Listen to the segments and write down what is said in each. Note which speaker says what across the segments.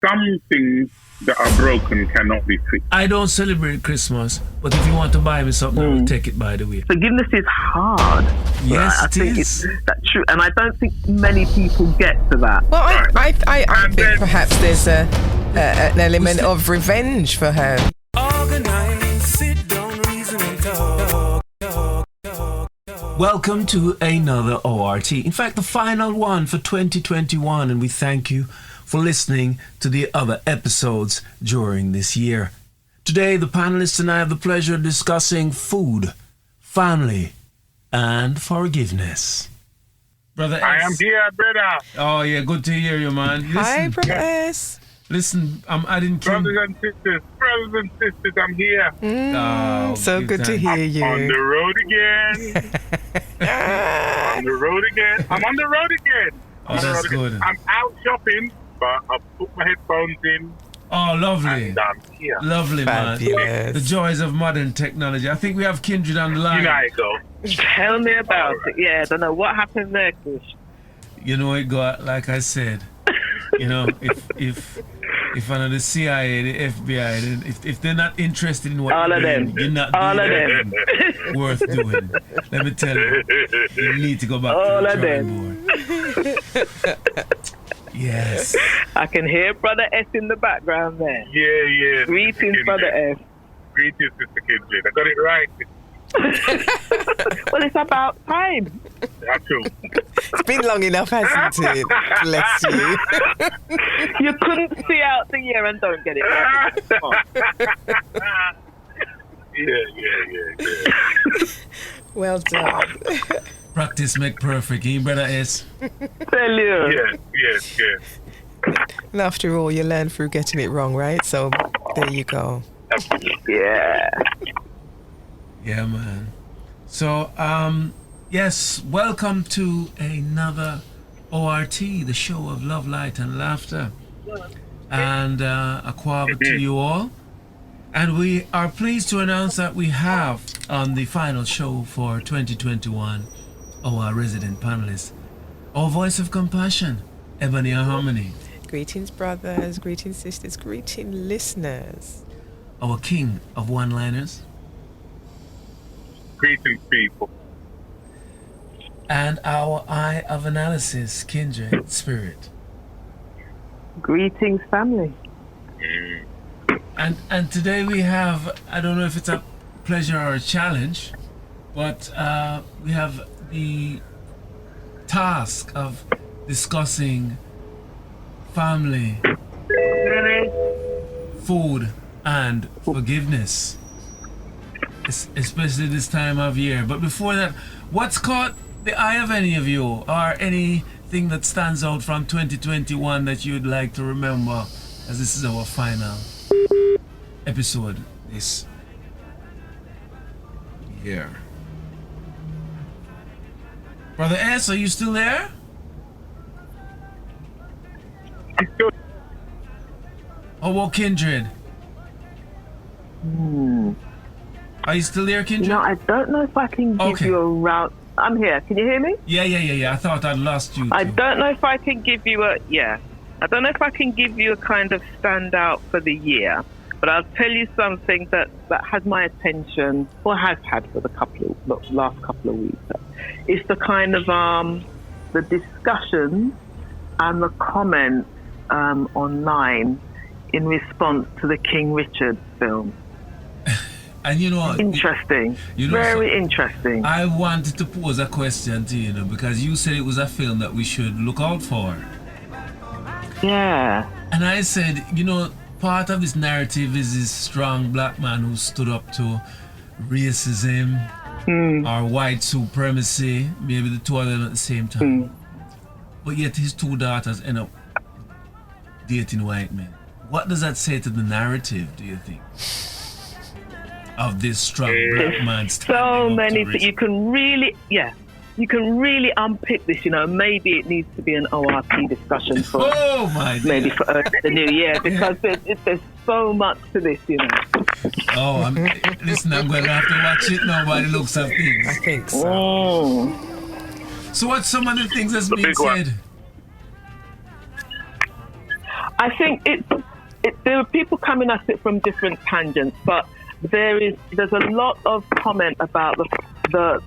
Speaker 1: some things that are broken cannot be fixed.
Speaker 2: I don't celebrate Christmas, but if you want to buy me something, I will take it, by the way.
Speaker 3: Forgiveness is hard.
Speaker 2: Yes,
Speaker 3: I
Speaker 2: it
Speaker 3: think
Speaker 2: is.
Speaker 3: That's true, and I don't think many people get to that.
Speaker 4: Well, I
Speaker 1: And
Speaker 4: think
Speaker 1: then-
Speaker 4: perhaps there's an element of revenge for her.
Speaker 5: Organize, sit down, reason and talk.
Speaker 2: Welcome to another ORT. In fact, the final one for 2021, and we thank you for listening to the other episodes during this year. Today, the panelists and I have the pleasure of discussing food, family, and forgiveness. Brother S.
Speaker 1: I am here, brother.
Speaker 2: Oh, yeah, good to hear you, man.
Speaker 4: Hi, Brother S.
Speaker 2: Listen, I'm adding
Speaker 1: Brothers and sisters, I'm here.
Speaker 4: So good to hear you.
Speaker 1: On the road again. On the road again. I'm on the road again.
Speaker 2: Oh, that's good.
Speaker 1: I'm out shopping, but I put my headphones in
Speaker 2: Oh, lovely.
Speaker 1: and I'm here.
Speaker 2: Lovely, man.
Speaker 4: Fabulous.
Speaker 2: The joys of modern technology. I think we have Kindred on the line.
Speaker 1: You know how it go.
Speaker 3: Tell me about it. Yeah, I don't know what happened there, Kush.
Speaker 2: You know it got, like I said, you know, if under the CIA, the FBI, if they're not interested in what
Speaker 3: All
Speaker 2: you're
Speaker 3: of
Speaker 2: doing,
Speaker 3: them.
Speaker 2: you're not
Speaker 3: All of
Speaker 2: doing
Speaker 3: them.
Speaker 2: anything worth doing. Let me tell you, you need to go back
Speaker 3: All
Speaker 2: to the
Speaker 3: of
Speaker 2: drawing board. Yes.
Speaker 3: I can hear Brother S in the background there.
Speaker 1: Yeah.
Speaker 3: Greetings,
Speaker 1: Sister
Speaker 3: Brother
Speaker 1: Kindred.
Speaker 3: S.
Speaker 1: Greetings, Sister Kindred. I got it right.
Speaker 3: Well, it's about time.
Speaker 1: That's true.
Speaker 4: It's been long enough, hasn't it? Bless you.
Speaker 3: You couldn't see out the year and don't get it right. Come on.
Speaker 1: Yeah.
Speaker 4: Well done.
Speaker 2: Practice make perfect, eh, Brother S?
Speaker 3: Tell you.
Speaker 1: Yes.
Speaker 4: And after all, you learn through getting it wrong, right? So there you go.
Speaker 3: Yeah.
Speaker 2: Yeah, man. So, yes, welcome to another ORT, the show of love, light, and laughter. And a quab to you all. And we are pleased to announce that we have on the final show for 2021 our resident panelist, our voice of compassion, Ebony and Harmony,
Speaker 4: Greetings, brothers. Greetings, sisters. Greetings, listeners.
Speaker 2: our king of one-liners,
Speaker 1: Greetings, people.
Speaker 2: and our eye of analysis, Kindred Spirit.
Speaker 3: Greetings, family.
Speaker 2: And today we have, I don't know if it's a pleasure or a challenge, but we have the task of discussing family, food, and forgiveness, especially this time of year. But before that, what's caught the eye of any of you, or anything that stands out from 2021 that you'd like to remember, as this is our final episode this year? Brother S, are you still there?
Speaker 1: I'm still
Speaker 2: How about Kindred? Are you still there, Kindred?
Speaker 3: You know, I don't know if I can give
Speaker 2: Okay.
Speaker 3: you a route. I'm here. Can you hear me?
Speaker 2: Yeah. I thought I'd lost you.
Speaker 3: I
Speaker 2: too.
Speaker 3: don't know if I can give you a I don't know if I can give you a kind of standout for the year, but I'll tell you something that has my attention, or has had for the last couple of weeks. It's the kind of the discussions and the comments online in response to the King Richard film.
Speaker 2: And you know what?
Speaker 3: Interesting.
Speaker 2: You know,
Speaker 3: Very interesting.
Speaker 2: I wanted to pose a question to you, because you said it was a film that we should look out for.
Speaker 3: Yeah.
Speaker 2: And I said, part of this narrative is this strong black man who stood up to racism or white supremacy, maybe the two of them at the same time. But yet his two daughters end up dating white men. What does that say to the narrative, do you think, of this strong black man standing
Speaker 3: So
Speaker 2: up
Speaker 3: many
Speaker 2: to
Speaker 3: things. You can really unpick this. Maybe it needs to be an ORP discussion for
Speaker 2: Oh my God.
Speaker 3: maybe for the new year, because there's so much to this.
Speaker 2: Oh, listen, I'm going to have to watch it now by the looks of
Speaker 4: I
Speaker 2: things.
Speaker 4: think so.
Speaker 2: So what's some of the things that's being
Speaker 1: big one.
Speaker 2: said?
Speaker 3: I think there are people coming at it from different tangents, but there's a lot of comment about the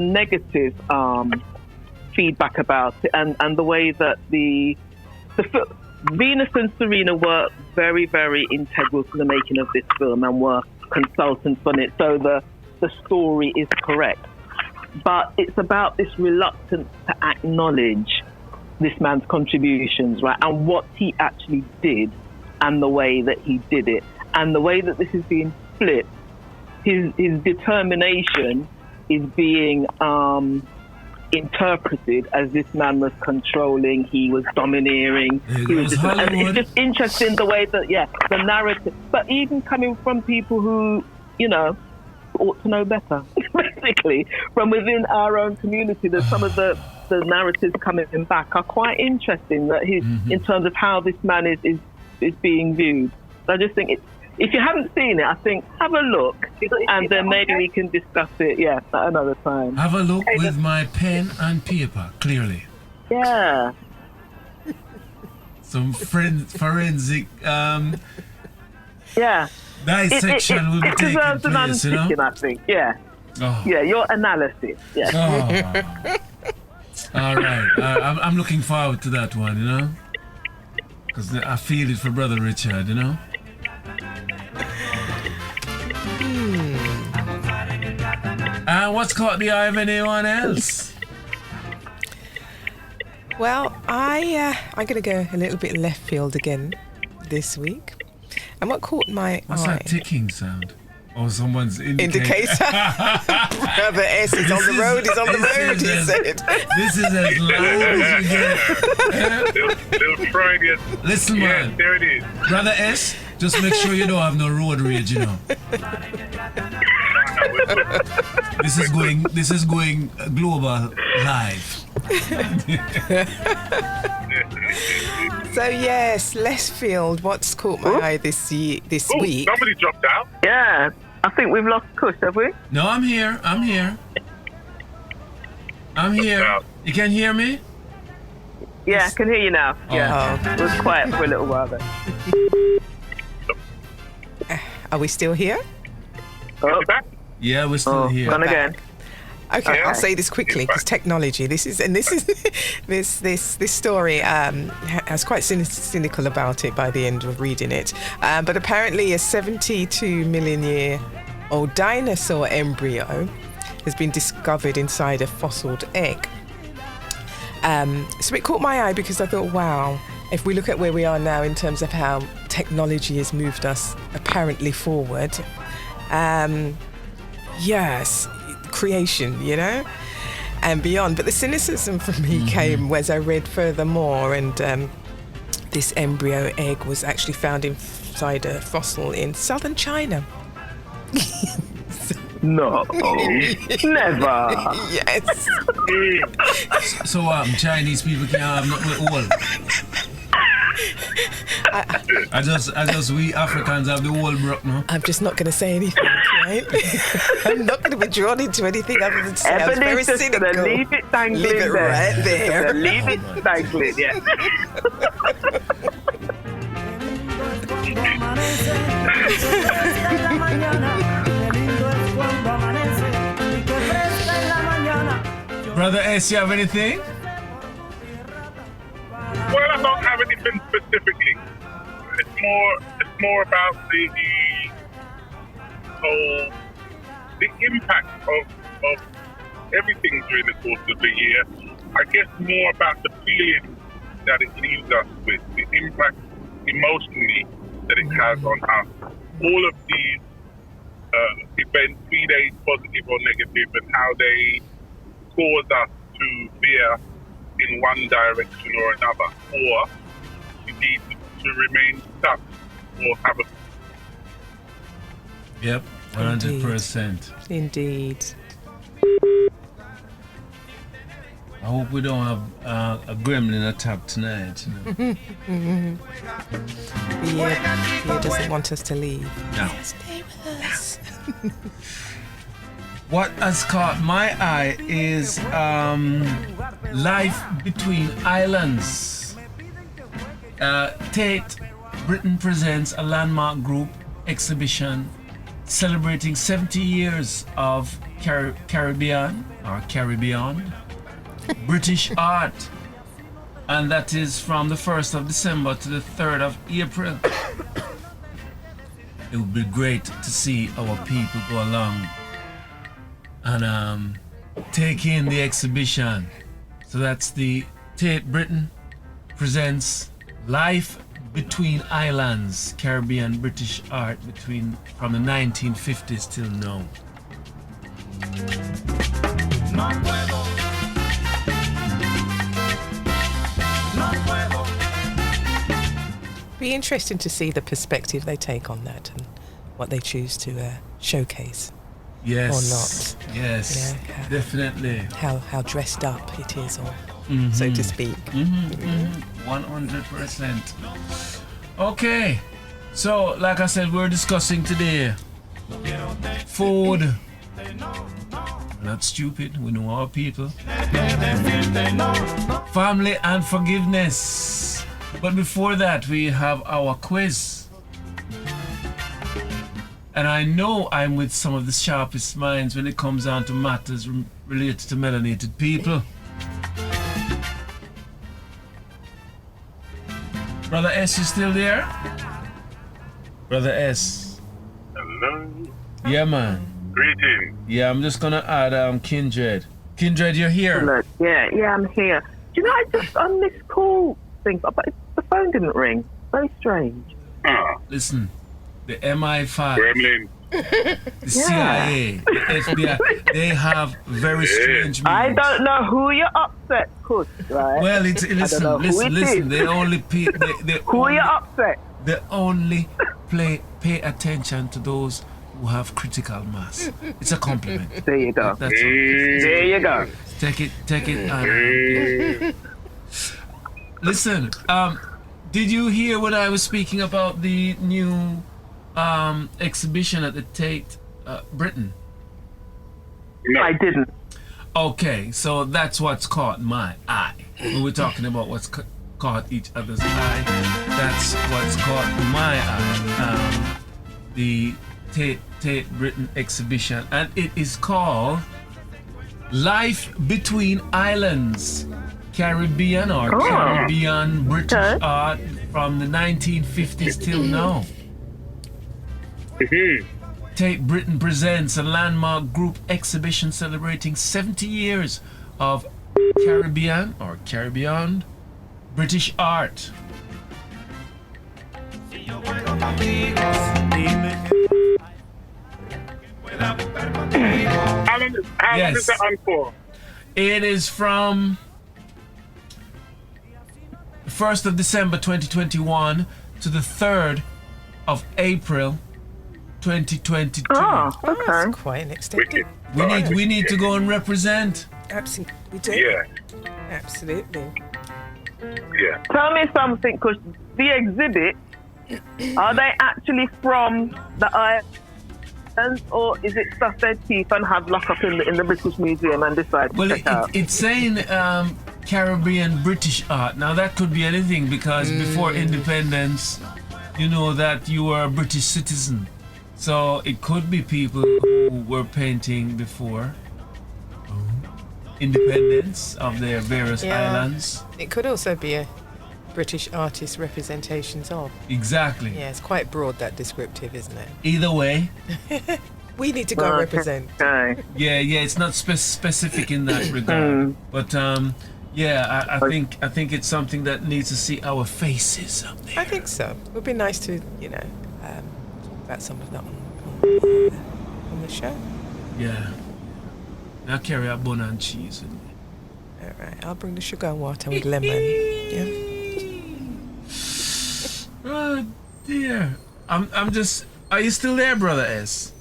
Speaker 3: negative feedback about it, and the way that the Venus and Serena were very, very integral to the making of this film and were consultants on it, so the story is correct. But it's about this reluctance to acknowledge this man's contributions, right, and what he actually did, and the way that he did it, and the way that this is being flipped. His determination is being interpreted as this man was controlling, he was domineering, he was just, and it's just interesting the way that the narrative, but even coming from people who ought to know better basically from within our own community, that some of the narratives coming back are quite interesting, that he's in terms of how this man is being viewed. So I just think if you haven't seen it, I think have a look, and then maybe we can discuss it, at another time.
Speaker 2: Have a look with my pen and paper, clearly.
Speaker 3: Yeah.
Speaker 2: Some forensic dissection will be
Speaker 3: it
Speaker 2: taking
Speaker 3: deserves an
Speaker 2: place,
Speaker 3: unpicking, I think. Yeah.
Speaker 2: Oh.
Speaker 3: Yeah, your analysis. Yeah.
Speaker 2: Oh. All right. I'm looking forward to that one, because I feel it for Brother Richard, And what's caught the eye of anyone else?
Speaker 4: Well, I'm going to go a little bit left field again this week. And what caught my
Speaker 2: What's
Speaker 4: eye...
Speaker 2: that ticking sound? Oh, someone's indicator.
Speaker 4: Brother S is on the road, he's on the road, he said.
Speaker 2: This is as loud as you get.
Speaker 1: They'll try it.
Speaker 2: Listen, man.
Speaker 1: Yeah, there it is.
Speaker 2: Brother S, just make sure you don't have no road rage, This is going global live.
Speaker 4: So yes, left field. What's caught my eye this week?
Speaker 1: Somebody dropped out.
Speaker 3: Yeah. I think we've lost Kush, have we?
Speaker 2: No, I'm here. You can hear me?
Speaker 3: Yeah, I can hear you now.
Speaker 2: Oh.
Speaker 3: Yeah. It was quiet for a little while there.
Speaker 4: Are we still here?
Speaker 1: You back?
Speaker 2: Yeah, we're still here.
Speaker 3: Gone again.
Speaker 4: Okay,
Speaker 1: Yeah.
Speaker 4: I'll say this quickly because technology. This story has quite cynical about it by the end of reading it. But apparently, a 72 million year old dinosaur embryo has been discovered inside a fossiled egg. So it caught my eye because I thought, wow, if we look at where we are now in terms of how technology has moved us apparently forward, yes, creation, and beyond. But the cynicism for me came as I read furthermore, and this embryo egg was actually found inside a fossil in southern China.
Speaker 3: No, never.
Speaker 4: Yes.
Speaker 2: So Chinese people can't have nothing with oil. I just we Africans have the oil broke, no?
Speaker 4: I'm just not going to say anything, right? I'm not going to be drawn into anything other than say I was very
Speaker 3: just
Speaker 4: cynical.
Speaker 3: gonna leave it dangling
Speaker 4: Leave it
Speaker 3: there.
Speaker 4: right there.
Speaker 3: Leave it dangling, yeah.
Speaker 2: Brother S, you have anything?
Speaker 1: Well, I don't have anything specifically. It's more about the impact of everything during the course of the year. I guess more about the feeling that it leaves us with, the impact emotionally that it has on us. All of these events, be they positive or negative, and how they cause us to veer in one direction or another, or indeed to remain stuck or have a...
Speaker 2: Yep, 100%.
Speaker 4: Indeed.
Speaker 2: I hope we don't have a gremlin attack tonight.
Speaker 4: He doesn't want us to leave.
Speaker 2: No.
Speaker 4: Stay with us.
Speaker 2: What has caught my eye is life between islands. Tate Britain presents a landmark group exhibition celebrating 70 years of Caribbean British art, and that is from the 1st of December to the 3rd of April. It would be great to see our people go along and take in the exhibition. So that's the Tate Britain presents Life Between Islands, Caribbean British art from the 1950s till now.
Speaker 4: Be interesting to see the perspective they take on that and what they choose to showcase.
Speaker 2: Yes.
Speaker 4: Or not.
Speaker 2: Yes.
Speaker 4: Yeah,
Speaker 2: definitely.
Speaker 4: How dressed up it is, or so to speak.
Speaker 2: 100%. Okay. So, like I said, we're discussing today food. We're not stupid. We know our people. Family and forgiveness. But before that, we have our quiz. And I know I'm with some of the sharpest minds when it comes down to matters related to melanated people. Brother S, you still there? Brother S.
Speaker 1: Hello.
Speaker 2: Yeah, man.
Speaker 1: Greetings.
Speaker 2: Yeah, I'm just gonna add Kindred. Kindred, you're here.
Speaker 3: Look, yeah, I'm here. Do you know, I just on this call thing, but the phone didn't ring. Very strange.
Speaker 2: Listen, the MI5,
Speaker 1: Gremlin.
Speaker 2: the CIA, the FBI, they have very strange
Speaker 3: I
Speaker 2: meetings.
Speaker 3: don't know who you're upset, Kush, right?
Speaker 2: Well,
Speaker 3: know who it
Speaker 2: listen.
Speaker 3: is.
Speaker 2: They only
Speaker 3: Who you're upset?
Speaker 2: they only pay attention to those who have critical mass. It's a compliment.
Speaker 3: There you go.
Speaker 2: That's all.
Speaker 3: There you go.
Speaker 2: Take it. And, listen, did you hear when I was speaking about the new exhibition at the Tate Britain?
Speaker 1: No.
Speaker 3: I didn't.
Speaker 2: Okay, so that's what's caught my eye. When we're talking about what's caught each other's eye, that's what's caught my eye. The Tate Britain exhibition, and it is called Life Between Islands, Caribbean Caribbean British art from the 1950s till now. Tate Britain presents a landmark group exhibition celebrating 70 years of Caribbean British art.
Speaker 1: How long is that on for?
Speaker 2: It is from the 1st of December 2021 to the 3rd of April 2022.
Speaker 3: Oh, okay.
Speaker 4: That's quite an extended.
Speaker 1: Wicked.
Speaker 2: We need to go and represent.
Speaker 4: Absolutely, we do.
Speaker 1: Yeah.
Speaker 4: Absolutely.
Speaker 1: Yeah.
Speaker 3: Tell me something, because the exhibit, are they actually from the islands, or is it stuff they keep and have locked up in the British Museum and decide to
Speaker 2: Well,
Speaker 3: check out?
Speaker 2: it's saying Caribbean British art. Now that could be anything, because before independence, you know that you were a British citizen. So it could be people who were painting before independence of their various islands.
Speaker 4: It could also be a British artist representations of.
Speaker 2: Exactly.
Speaker 4: Yeah, it's quite broad, that descriptive, isn't it?
Speaker 2: Either way,
Speaker 4: We need to go and represent.
Speaker 3: Okay.
Speaker 2: yeah, it's not specific in that regard. But yeah, I think it's something that needs to see our faces up there.
Speaker 4: I think so. It would be nice to, talk about some of that on the show.
Speaker 2: Yeah. I'll carry out bun and cheese.
Speaker 4: All right, I'll bring the sugar and water with lemon. Yeah.
Speaker 2: Oh dear. I'm just. Are you still there, brother S?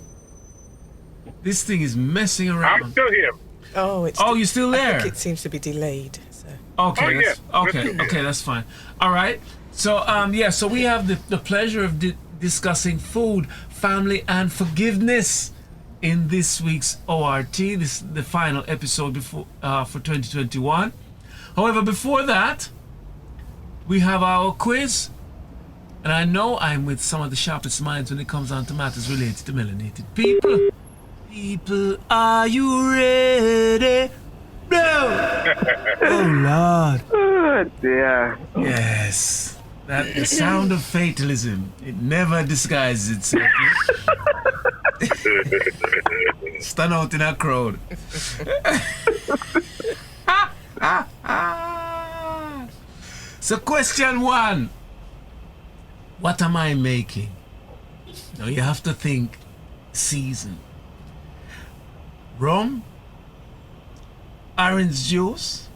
Speaker 2: This thing is messing around.
Speaker 1: I'm still here.
Speaker 4: Oh, it's.
Speaker 2: Oh, you're still
Speaker 4: I
Speaker 2: there?
Speaker 4: think it seems to be delayed. So.
Speaker 2: Okay,
Speaker 1: Oh,
Speaker 2: okay, that's fine. All right. So so we have the pleasure of discussing food, family, and forgiveness in this week's ORT. This is the final episode before for 2021. However, before that, we have our quiz. And I know I'm with some of the sharpest minds when it comes on to matters related to melanated people. People, are you ready? No! Oh, Lord.
Speaker 3: Oh, dear.
Speaker 2: Yes. That the sound of fatalism. It never disguises itself. Stand out in a crowd. So question 1. What am I making? Now you have to think season. Rum, orange juice,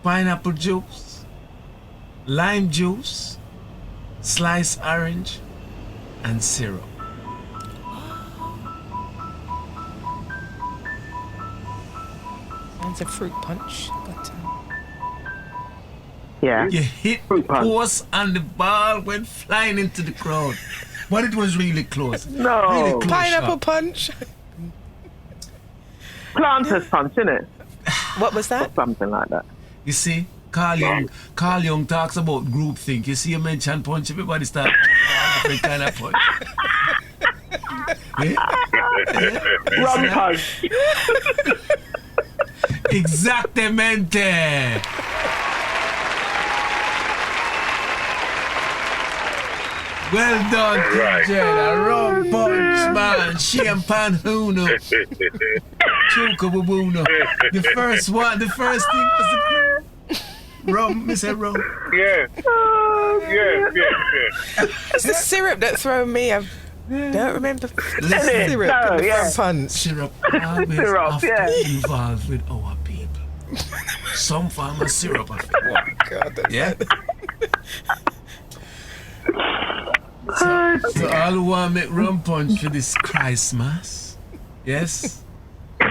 Speaker 2: pineapple juice, lime juice, sliced orange, and syrup.
Speaker 4: Sounds a fruit punch, but
Speaker 3: Yeah.
Speaker 2: You hit
Speaker 3: Fruit punch.
Speaker 2: pause and the ball went flying into the crowd. But it was really close.
Speaker 3: No.
Speaker 2: Really close
Speaker 4: pineapple
Speaker 2: shot.
Speaker 4: punch.
Speaker 3: Planter's punch, innit?
Speaker 4: What was that?
Speaker 3: Something like that.
Speaker 2: You see, Carl Jung talks about groupthink. You see, you mention punch, everybody start different kind of punch. Yeah?
Speaker 3: Rum punch.
Speaker 2: Exactamente. Well done,
Speaker 1: Right.
Speaker 2: TJ. A rum punch, man. Champagne Huno. Chukawabuno. The first thing was the rum. Mr. Rum.
Speaker 1: Yeah. Yeah.
Speaker 4: It's the syrup that threw me. I don't remember the
Speaker 2: Listen,
Speaker 4: syrup
Speaker 3: No,
Speaker 4: in the
Speaker 3: yeah.
Speaker 4: front punch.
Speaker 2: syrup always
Speaker 3: Syrup,
Speaker 2: have
Speaker 3: yeah.
Speaker 2: to be involved with our people. Some form of syrup.
Speaker 4: God, that's
Speaker 2: Yeah. So all who want to make rum punch for this Christmas, yes?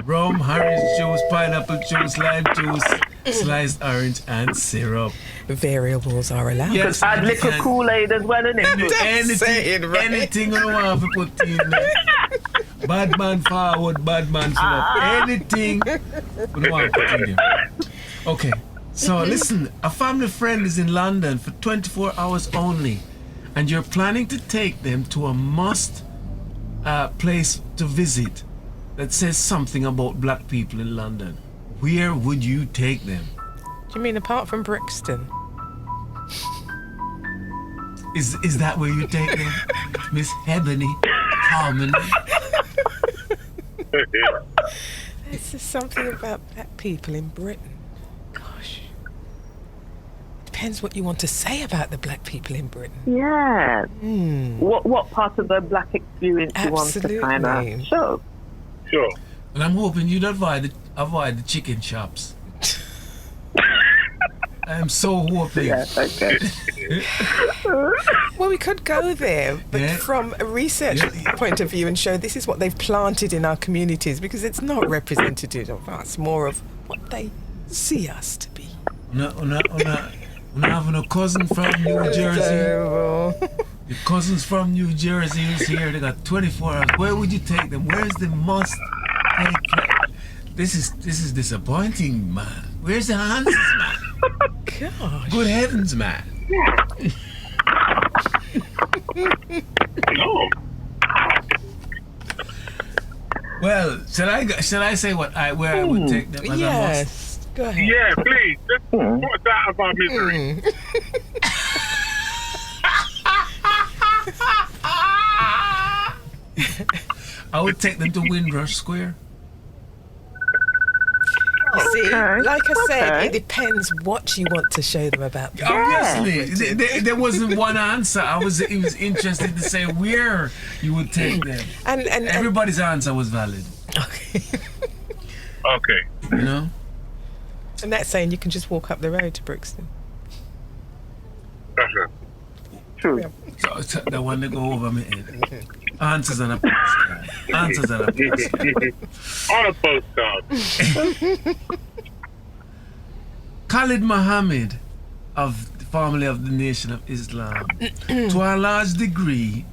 Speaker 2: Rum, orange juice, pineapple juice, lime juice, sliced orange, and syrup.
Speaker 4: Variables are allowed.
Speaker 2: Yes,
Speaker 3: Add
Speaker 2: and you
Speaker 3: little
Speaker 2: can
Speaker 3: Kool-Aid as well, innit?
Speaker 4: saying, right?
Speaker 2: anything you want to put in there. Bad man forward, bad man forward. Anything you want to put in there. Okay, so listen, a family friend is in London for 24 hours only, and you're planning to take them to a must place to visit that says something about black people in London. Where would you take them?
Speaker 4: Do you mean apart from Brixton?
Speaker 2: Is that where you take them? Miss Ebony Harmony?
Speaker 4: This is something about black people in Britain. Gosh. Depends what you want to say about the black people in Britain.
Speaker 3: Yeah. What part of the black experience you want to kind
Speaker 4: Absolutely.
Speaker 3: of show?
Speaker 1: Sure.
Speaker 2: And I'm hoping you'd avoid the chicken shops. I'm so hoping.
Speaker 3: Yeah, okay.
Speaker 4: Well, we could go there, but
Speaker 2: Yeah.
Speaker 4: from a research point of view and show this is what they've planted in our communities, because it's not representative of us, more of what they see us to be.
Speaker 2: Una having a cousin from New Jersey.
Speaker 4: Terrible.
Speaker 2: The cousins from New Jersey is here. They got 24 hours. Where would you take them? Where's the must take place? This is disappointing, man. Where's the answers, man?
Speaker 4: Gosh.
Speaker 2: Good heavens, man.
Speaker 1: No.
Speaker 2: Well, shall I say where I would take them as a must?
Speaker 4: Yes. Go ahead.
Speaker 1: Yeah, please. Just put us out of our misery.
Speaker 2: I would take them to Windrush Square.
Speaker 4: You see,
Speaker 3: Okay,
Speaker 4: like I said,
Speaker 3: okay.
Speaker 4: it depends what you want to show them about.
Speaker 2: Obviously, there wasn't one answer. He was interested to say where you would take them.
Speaker 4: And
Speaker 2: Everybody's answer was valid.
Speaker 4: okay.
Speaker 1: Okay.
Speaker 2: You know.
Speaker 4: And that's saying you can just walk up the road to Brixton.
Speaker 3: True.
Speaker 2: So the one that go over my head. Answers on a postcard. Answers on a postcard.
Speaker 1: On a postcard.
Speaker 2: Khalid Muhammad, of the family of the Nation of Islam, to a large degree,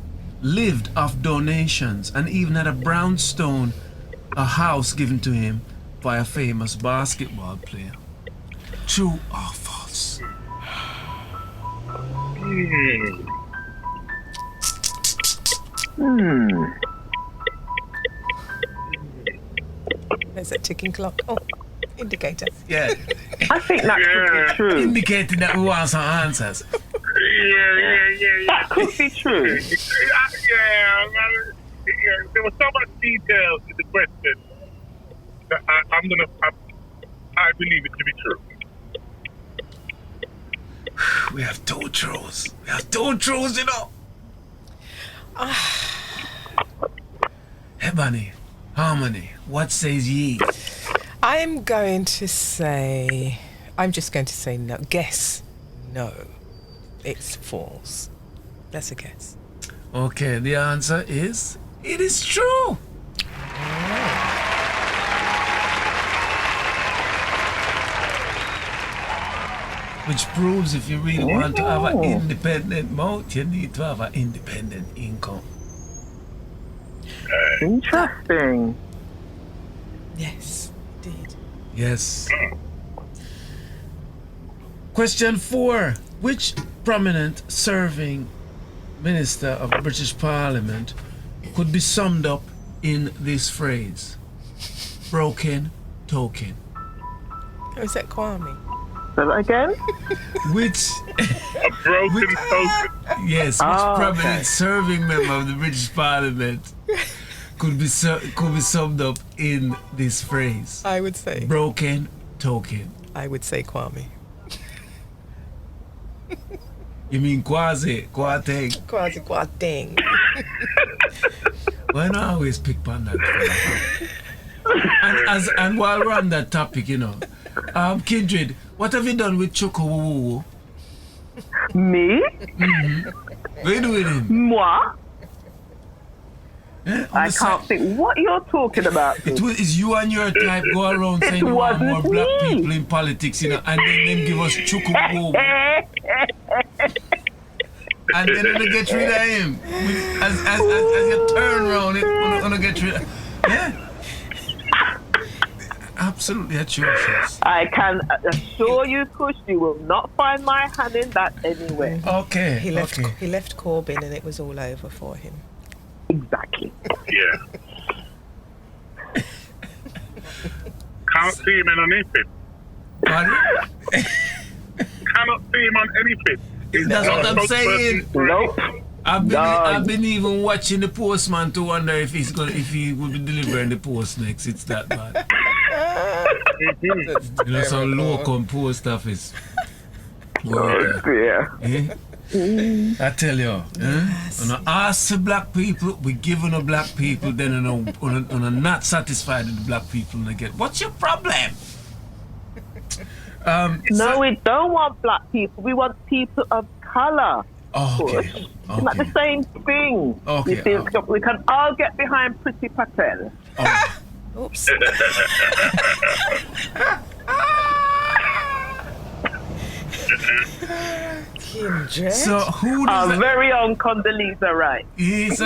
Speaker 2: lived off donations and even had a brownstone, a house given to him by a famous basketball player. True or false?
Speaker 4: There's that ticking clock. Oh, indicator.
Speaker 2: Yeah.
Speaker 3: I think that could be true.
Speaker 2: Indicating that we want some answers.
Speaker 1: Yeah.
Speaker 3: That could be true.
Speaker 1: Yeah. There was so much detail in the question that I believe it to be true.
Speaker 2: We have two truths. You know. Ebony, Harmony, what says ye?
Speaker 4: I'm just going to say no. Guess no. It's false. That's a guess.
Speaker 2: Okay, the answer is it is true. Which proves if you really want to have an independent mouth, you need to have an independent income.
Speaker 3: Interesting.
Speaker 4: Yes, indeed.
Speaker 2: Yes. Question 4. Which prominent serving minister of British Parliament could be summed up in this phrase? Broken token.
Speaker 4: Oh, is that Kwame?
Speaker 3: Say that again?
Speaker 2: Which
Speaker 1: A broken token.
Speaker 2: yes, which prominent serving member of the British Parliament could be summed up in this phrase?
Speaker 4: I would say.
Speaker 2: Broken token.
Speaker 4: I would say Kwame.
Speaker 2: You mean Kwame?
Speaker 4: Kwame.
Speaker 2: Why not always pick on that? And while we're on that topic, you know, Kindred, what have you done with Choco?
Speaker 3: Me?
Speaker 2: What are you doing with him?
Speaker 3: Moi?
Speaker 2: Eh?
Speaker 3: I can't think what you're talking about.
Speaker 2: It's you and your type go around saying you want more black people in politics, you know, and then give us Choco. And then gonna get rid of him. As you turn around, it's gonna get rid of. Yeah. Absolutely atrocious.
Speaker 3: I can assure you, Kush, you will not find my hand in that anywhere.
Speaker 2: Okay.
Speaker 4: He left Corbyn and it was all over for him.
Speaker 3: Exactly.
Speaker 1: Yeah. Can't see him on anything. Cannot see him on anything.
Speaker 2: That's what I'm saying.
Speaker 3: Nope.
Speaker 2: I've been even watching the postman to wonder if he will be delivering the post next. It's that bad. You know, some local post office.
Speaker 3: Yeah.
Speaker 2: I tell you, when I ask the black people, we giving the black people, then I'm not satisfied with the black people, and I get, what's your problem?
Speaker 3: No, we don't want black people. We want people of color.
Speaker 2: Okay.
Speaker 3: It's not the same thing.
Speaker 2: Okay.
Speaker 3: You see, we can all get behind Priti Patel.
Speaker 4: Oops. Kindred.
Speaker 2: So who does
Speaker 3: Our very own Condoleezza Rice.
Speaker 2: Yes,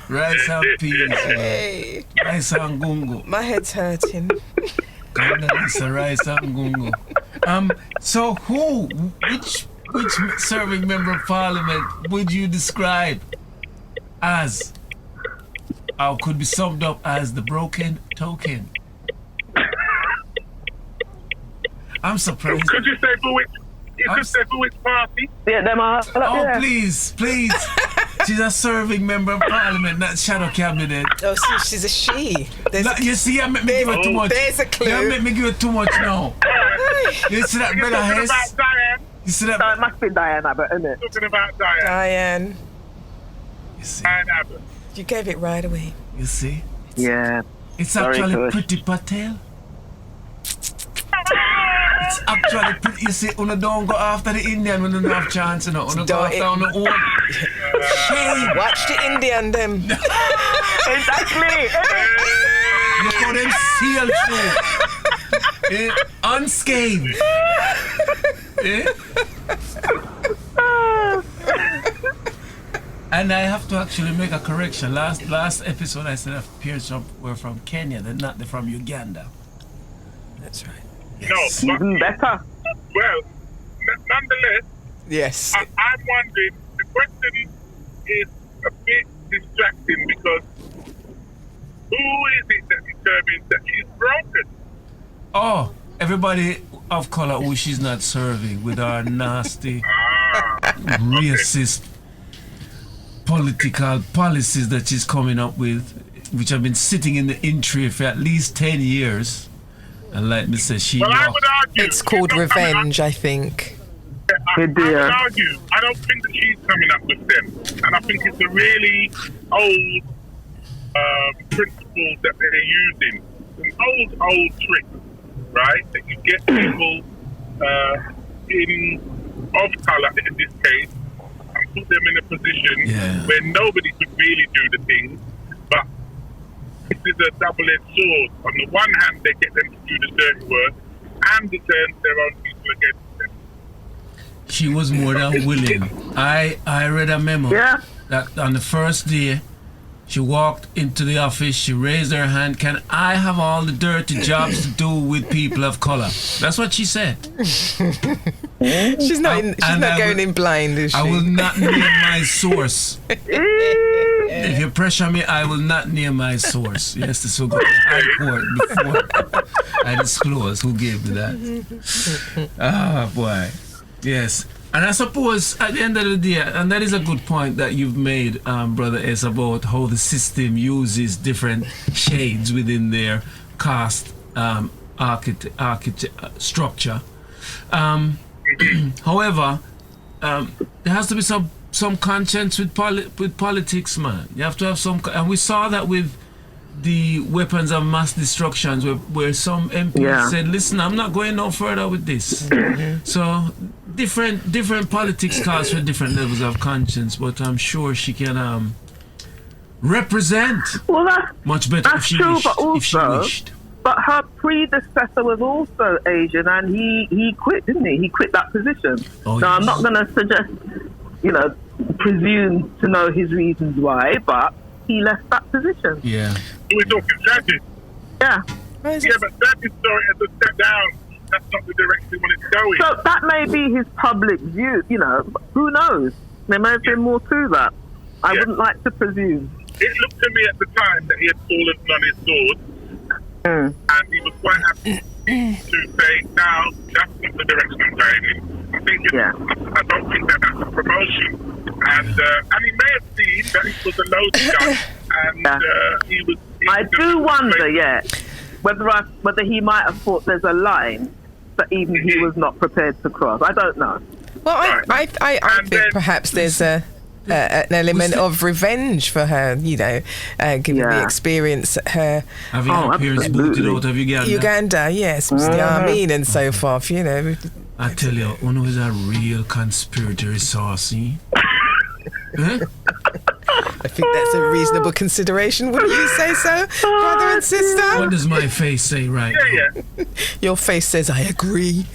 Speaker 2: rice and peas,
Speaker 4: Hey,
Speaker 2: rice and gungo.
Speaker 4: my head's hurting.
Speaker 2: Condoleezza rice and gungo. So which serving member of parliament would you describe as, or could be summed up as the broken token? I'm surprised.
Speaker 1: Could you say for which? You could say for which party?
Speaker 3: Yeah, them are.
Speaker 2: Oh, please. She's a serving member of parliament, not shadow cabinet.
Speaker 4: Oh, so she's a she.
Speaker 2: You see, I make me give her too much.
Speaker 4: There's a clue.
Speaker 2: You make me give her too much now. You see that
Speaker 1: You're
Speaker 2: brother
Speaker 1: talking
Speaker 2: Hess?
Speaker 1: about Diane.
Speaker 2: You see
Speaker 3: No,
Speaker 2: that?
Speaker 3: it must be Diana Abbott, isn't it?
Speaker 1: Talking about Diane.
Speaker 4: Diane,
Speaker 2: You see?
Speaker 1: Diane Abbott.
Speaker 4: you gave it right away.
Speaker 2: You see?
Speaker 3: Yeah.
Speaker 2: It's
Speaker 3: Sorry,
Speaker 2: actually
Speaker 3: Kush.
Speaker 2: Priti Patel. It's actually pretty. You see, una don't go after the Indian when you don't have chance, you know. Una go
Speaker 4: Don't
Speaker 2: after
Speaker 4: it-
Speaker 2: una own. Shame.
Speaker 4: Watch the Indian them.
Speaker 3: Exactly.
Speaker 2: Look how them seal through. Unscathed. And I have to actually make a correction. Last episode I said peers were from Kenya, they're not, they're from Uganda.
Speaker 4: That's right.
Speaker 1: No, but,
Speaker 3: Even better.
Speaker 1: well, nonetheless,
Speaker 4: Yes.
Speaker 1: I'm wondering, the question is a bit distracting because who is it that determines that she's broken?
Speaker 2: Oh, everybody of color who she's not serving with our nasty, racist political policies that she's coming up with, which have been sitting in the in-tray for at least 10 years. And like me say, she
Speaker 1: Well, I
Speaker 2: walked.
Speaker 1: would argue
Speaker 4: It's called
Speaker 1: she's not coming up-
Speaker 4: revenge, I think.
Speaker 1: I would argue, I don't think that she's coming up with them. And I think it's a really old principle that they're using. An old trick, right? That you get people of colour, in this case, and put them in a position where nobody could really do the thing. But this is a double-edged sword. On the one hand, they get them to do the dirty work, and it turns their own people against them.
Speaker 2: She was more than willing. I read a memo that on the first day she walked into the office, she raised her hand, can I have all the dirty jobs to do with people of color? That's what she said.
Speaker 4: She's not going in blind, is she?
Speaker 2: I will not name my source. If you pressure me, I will not name my source. Yes, this will go to high court before I disclose who gave me that. Ah, boy. Yes. And I suppose at the end of the day, and that is a good point that you've made, Brother S, about how the system uses different shades within their caste structure. However, there has to be some conscience with politics, man. You have to have some, and we saw that with the weapons of mass destruction, where some MPs said, "Listen, I'm not going no further with this." So different politics calls for different levels of conscience, but I'm sure she can represent much better if she wished.
Speaker 3: But her predecessor was also Asian, and he quit, didn't he? He quit that position.
Speaker 2: Oh,
Speaker 3: so I'm not going to suggest, presume to know his reasons why, but he left that position.
Speaker 2: Yeah.
Speaker 1: We're talking Sadie's.
Speaker 3: Yeah.
Speaker 1: Yeah, but Sadie's story has to step down. That's not the direction when it's going.
Speaker 3: So that may be his public view, who knows? There may have been more to that. I wouldn't like to presume.
Speaker 1: It looked to me at the time that he had fallen on his sword, and he was quite happy to say, "Now that's not the direction I'm going in." I think I don't think that's a promotion, and he may have seen that it was a load jump, and he was.
Speaker 3: I do wonder, whether he might have thought there's a line that even he was not prepared to cross. I don't know.
Speaker 4: Well, I think perhaps there's an element of revenge for her, given the experience that her
Speaker 2: having her parents booted out of
Speaker 4: Uganda, yes, Amin and so forth,
Speaker 2: I tell you, one is a real conspirator sauce, huh?
Speaker 4: I think that's a reasonable consideration. Wouldn't you say so, brother and sister?
Speaker 2: What does my face say right now?
Speaker 4: Your face says, I agree.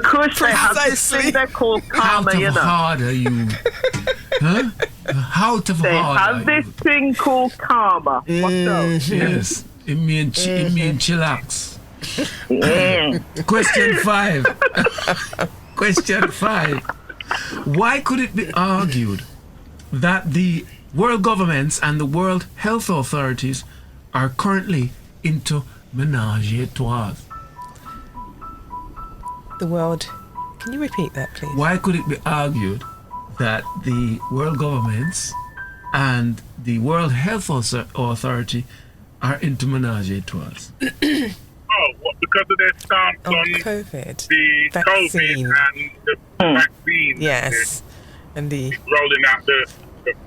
Speaker 3: Kush, they have this thing they're called karma,
Speaker 2: How hard are you? Huh? How to
Speaker 3: They have this thing called karma. Watch out.
Speaker 2: Yes. It mean chillax. Question 5. Question 5. Why could it be argued that the world governments and the World Health Authorities are currently into menage a trois?
Speaker 4: The world... Can you repeat that, please?
Speaker 2: Why could it be argued that the world governments and the World Health Authority are into menage a trois?
Speaker 1: Because of their stance on
Speaker 4: COVID,
Speaker 1: the
Speaker 4: vaccine.
Speaker 1: COVID and the vaccine.
Speaker 4: Yes. And the
Speaker 1: rolling out the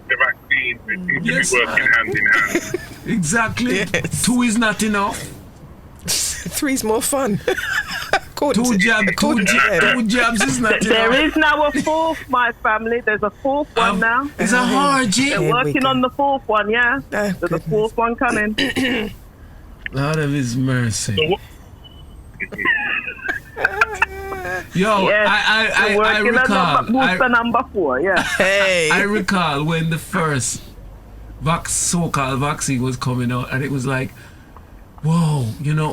Speaker 1: vaccine, it seems to be working hand in hand.
Speaker 2: Exactly.
Speaker 4: Yes.
Speaker 2: 2 is not enough.
Speaker 4: 3's more fun.
Speaker 2: 2 jabs is not enough.
Speaker 3: There is now a 4th, my family. There's a 4th one now.
Speaker 2: It's a hard
Speaker 3: They're working on the 4th one, There's a 4th one coming.
Speaker 2: Lord of His mercy.
Speaker 1: So
Speaker 2: Yo, I recall.
Speaker 3: Number 4,
Speaker 4: Hey.
Speaker 2: I recall when the first so-called vaccine was coming out, and it was like, whoa,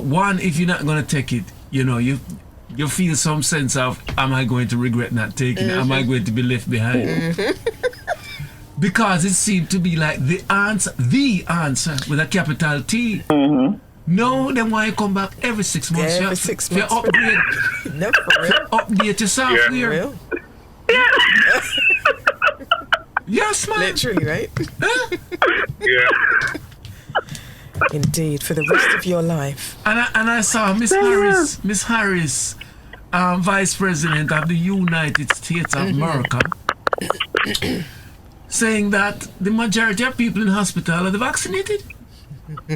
Speaker 2: one, if you're not gonna take it, you you feel some sense of, am I going to regret not taking it? Am I going to be left behind? Because it seemed to be like the answer with a capital T. No, then why you come back every 6 months?
Speaker 4: Every 6 months.
Speaker 2: You upgrade,
Speaker 4: No, for real.
Speaker 2: update your software.
Speaker 4: For real.
Speaker 2: Yes, man.
Speaker 4: Literally, right?
Speaker 1: Yeah.
Speaker 4: Indeed, for the rest of your life.
Speaker 2: And I saw Miss Harris, Vice President of the United States of America, saying that the majority of people in hospital are the vaccinated.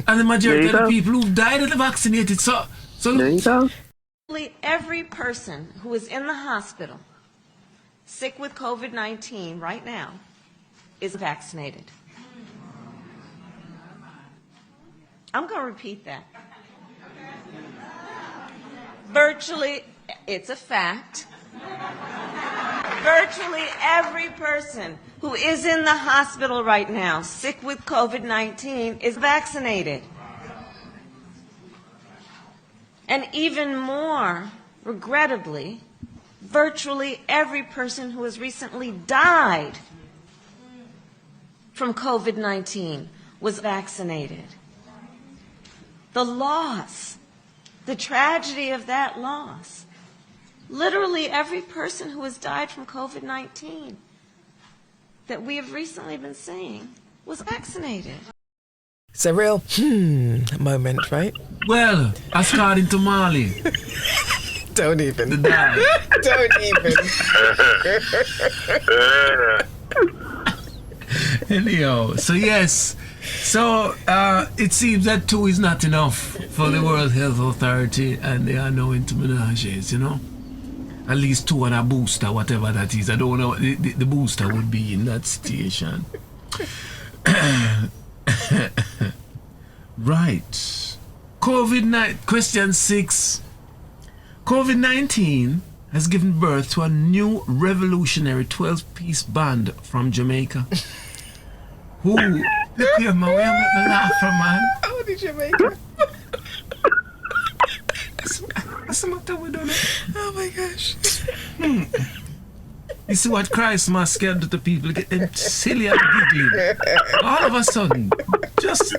Speaker 2: And the majority of the people who've died are the vaccinated. So
Speaker 3: There you go.
Speaker 6: Every person who is in the hospital sick with COVID-19 right now is vaccinated. I'm going to repeat that. Virtually, it's a fact. Virtually every person who is in the hospital right now sick with COVID-19 is vaccinated. And even more, regrettably, virtually every person who has recently died from COVID-19 was vaccinated. The loss, the tragedy of that loss, literally every person who has died from COVID-19 that we have recently been seeing was vaccinated.
Speaker 4: It's a real moment, right?
Speaker 2: well, according to Marley,
Speaker 4: Don't
Speaker 2: the
Speaker 4: even.
Speaker 2: dad.
Speaker 4: Don't even.
Speaker 2: Anyhow, so yes. So it seems that 2 is not enough for the World Health Authority, and they are now into menages, you know. At least 2 and a booster, whatever that is. I don't know what the booster would be in that situation. Right. Question 6. COVID-19 has given birth to a new revolutionary 12-piece band from Jamaica. Who? Look here, man. We are making me laugh from, man.
Speaker 4: How did you make it?
Speaker 2: What's the matter with them?
Speaker 4: Oh my gosh.
Speaker 2: You see what Christ must scared to the people, get them silly and giggling. All of a sudden, just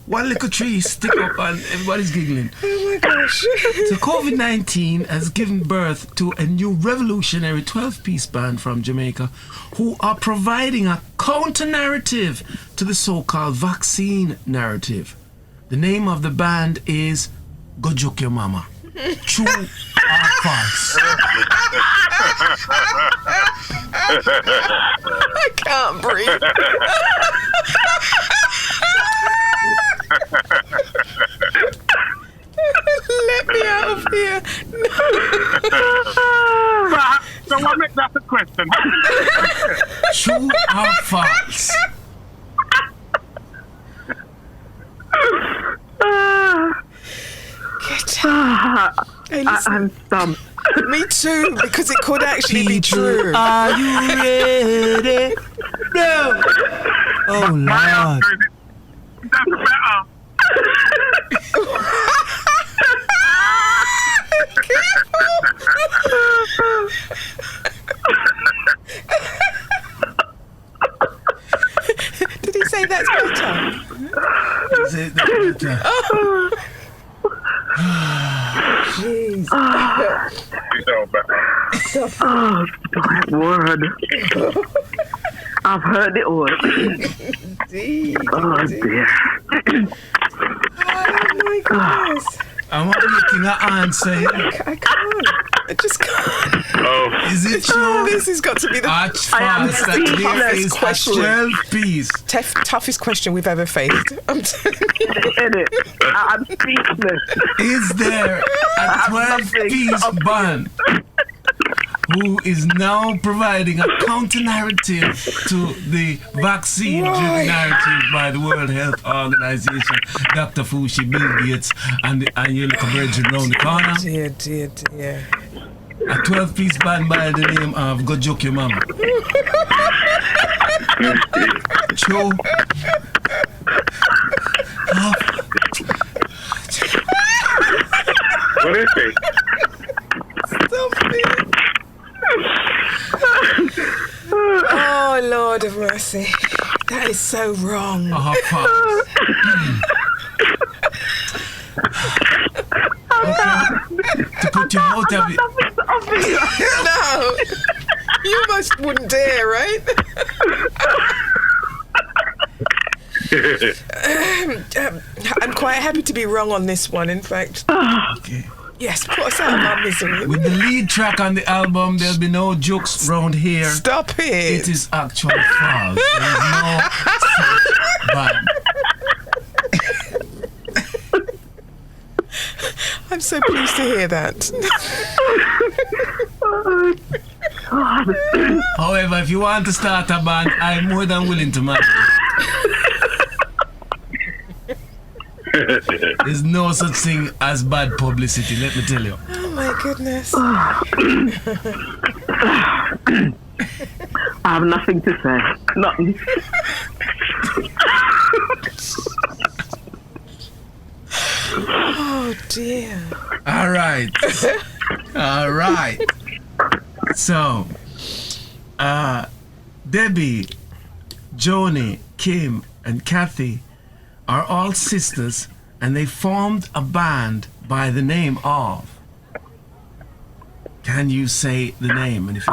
Speaker 2: one little tree stick up and everybody's giggling.
Speaker 4: Oh my gosh.
Speaker 2: So COVID-19 has given birth to a new revolutionary 12-piece band from Jamaica who are providing a counter-narrative to the so-called vaccine narrative. The name of the band is Go Joke Your Mama. True or false?
Speaker 4: I can't breathe. Let me out of here.
Speaker 1: So what makes that a question?
Speaker 2: True or false?
Speaker 4: Hey, listen,
Speaker 3: I'm stumped.
Speaker 4: me too, because it could actually be true.
Speaker 2: Are you ready? No. Oh Lord.
Speaker 1: That's better.
Speaker 4: Did he say that's better?
Speaker 2: Is it that?
Speaker 4: Jeez.
Speaker 1: You know better.
Speaker 3: Oh, that word. I've heard it all. Oh, dear.
Speaker 4: Oh my goodness.
Speaker 2: I'm looking at answer here.
Speaker 4: I can't. I just can't.
Speaker 1: Oh,
Speaker 2: Is it
Speaker 4: Oh,
Speaker 2: true?
Speaker 4: this has got to be the
Speaker 2: Arch
Speaker 3: I am
Speaker 2: false that
Speaker 3: speechless.
Speaker 2: there is
Speaker 4: Question.
Speaker 2: 12 piece.
Speaker 4: toughest question we've ever faced. I'm telling you.
Speaker 3: Innit? I'm speechless.
Speaker 2: Is there a
Speaker 3: nothing
Speaker 2: 12-piece
Speaker 3: to
Speaker 2: band who is now providing a counter narrative to the vaccine driven narrative by the World Health Organization, Dr. Fushi, Bill Gates, and your little brethren around the corner?
Speaker 4: Dear, dear, dear.
Speaker 2: A 12-piece band by the name of Go Joke Your Mama. True.
Speaker 1: what is it?
Speaker 4: Lord of mercy. That is so wrong.
Speaker 2: A hot pot. Okay. To put you out of it.
Speaker 4: No. You wouldn't dare, right? I'm quite happy to be wrong on this one, in fact.
Speaker 2: Okay.
Speaker 4: Yes, put us out of our misery.
Speaker 2: With the lead track on the album, there'll be no jokes round here.
Speaker 4: Stop it.
Speaker 2: It is actually false. There is no such band.
Speaker 4: I'm so pleased to hear that.
Speaker 2: However, if you want to start a band, I'm more than willing to manage. There's no such thing as bad publicity, let me tell you.
Speaker 4: Oh my goodness.
Speaker 3: I have nothing to say. Nothing.
Speaker 4: Oh dear.
Speaker 2: All right. All right. So, Debbie, Joni, Kim, and Kathy are all sisters, and they formed a band by the name of. Can you say the name? And if you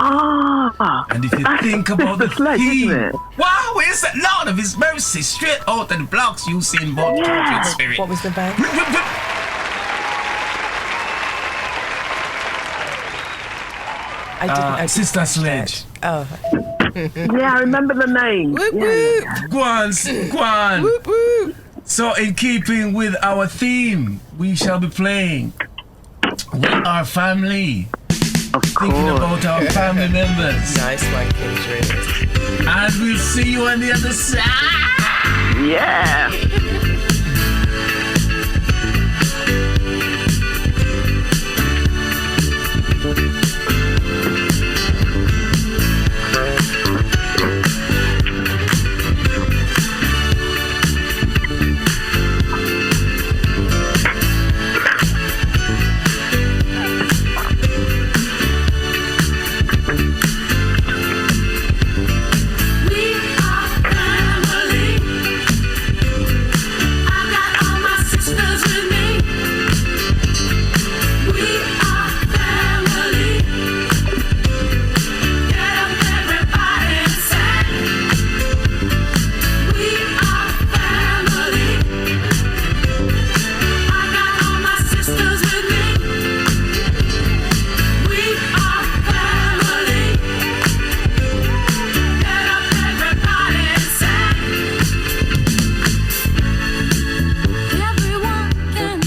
Speaker 2: think about the theme, wow, it's the Lord of His mercy, straight out of the blocks you see in both country and spirit.
Speaker 4: What was the band? I didn't.
Speaker 2: Sister Sledge.
Speaker 4: Oh.
Speaker 3: Yeah, I remember the name.
Speaker 4: Whoop, whoop.
Speaker 2: Go on.
Speaker 4: Whoop, whoop.
Speaker 2: So, in keeping with our theme, we shall be playing with our family.
Speaker 3: Of
Speaker 2: Thinking
Speaker 3: course.
Speaker 2: about our family members.
Speaker 4: Nice one, Kindred.
Speaker 2: And we'll see you on the other side.
Speaker 3: Yeah.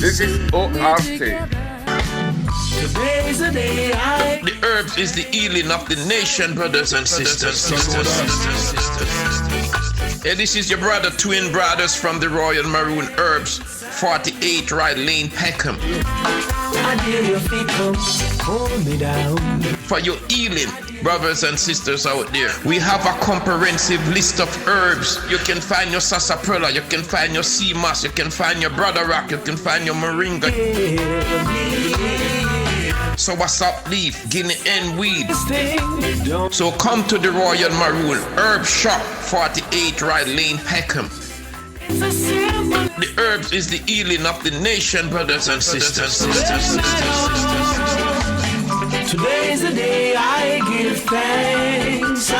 Speaker 7: This is ORT.
Speaker 8: The herbs is the healing of the nation, brothers and sisters. Yeah, this is your brother, twin brothers from the Royal Maroon Herbs, 48 Ride Lane, Peckham. For your healing, brothers and sisters out there, we have a comprehensive list of herbs. You can find your sarsaparilla, you can find your sea moss, you can find your brother rock, you can find your moringa. So what's up, leaf, guinea hen weed? So come to the Royal Maroon Herb Shop, 48 Ride Lane, Peckham. The herbs is the healing of the nation, brothers and sisters.
Speaker 5: Today is the day I give thanks.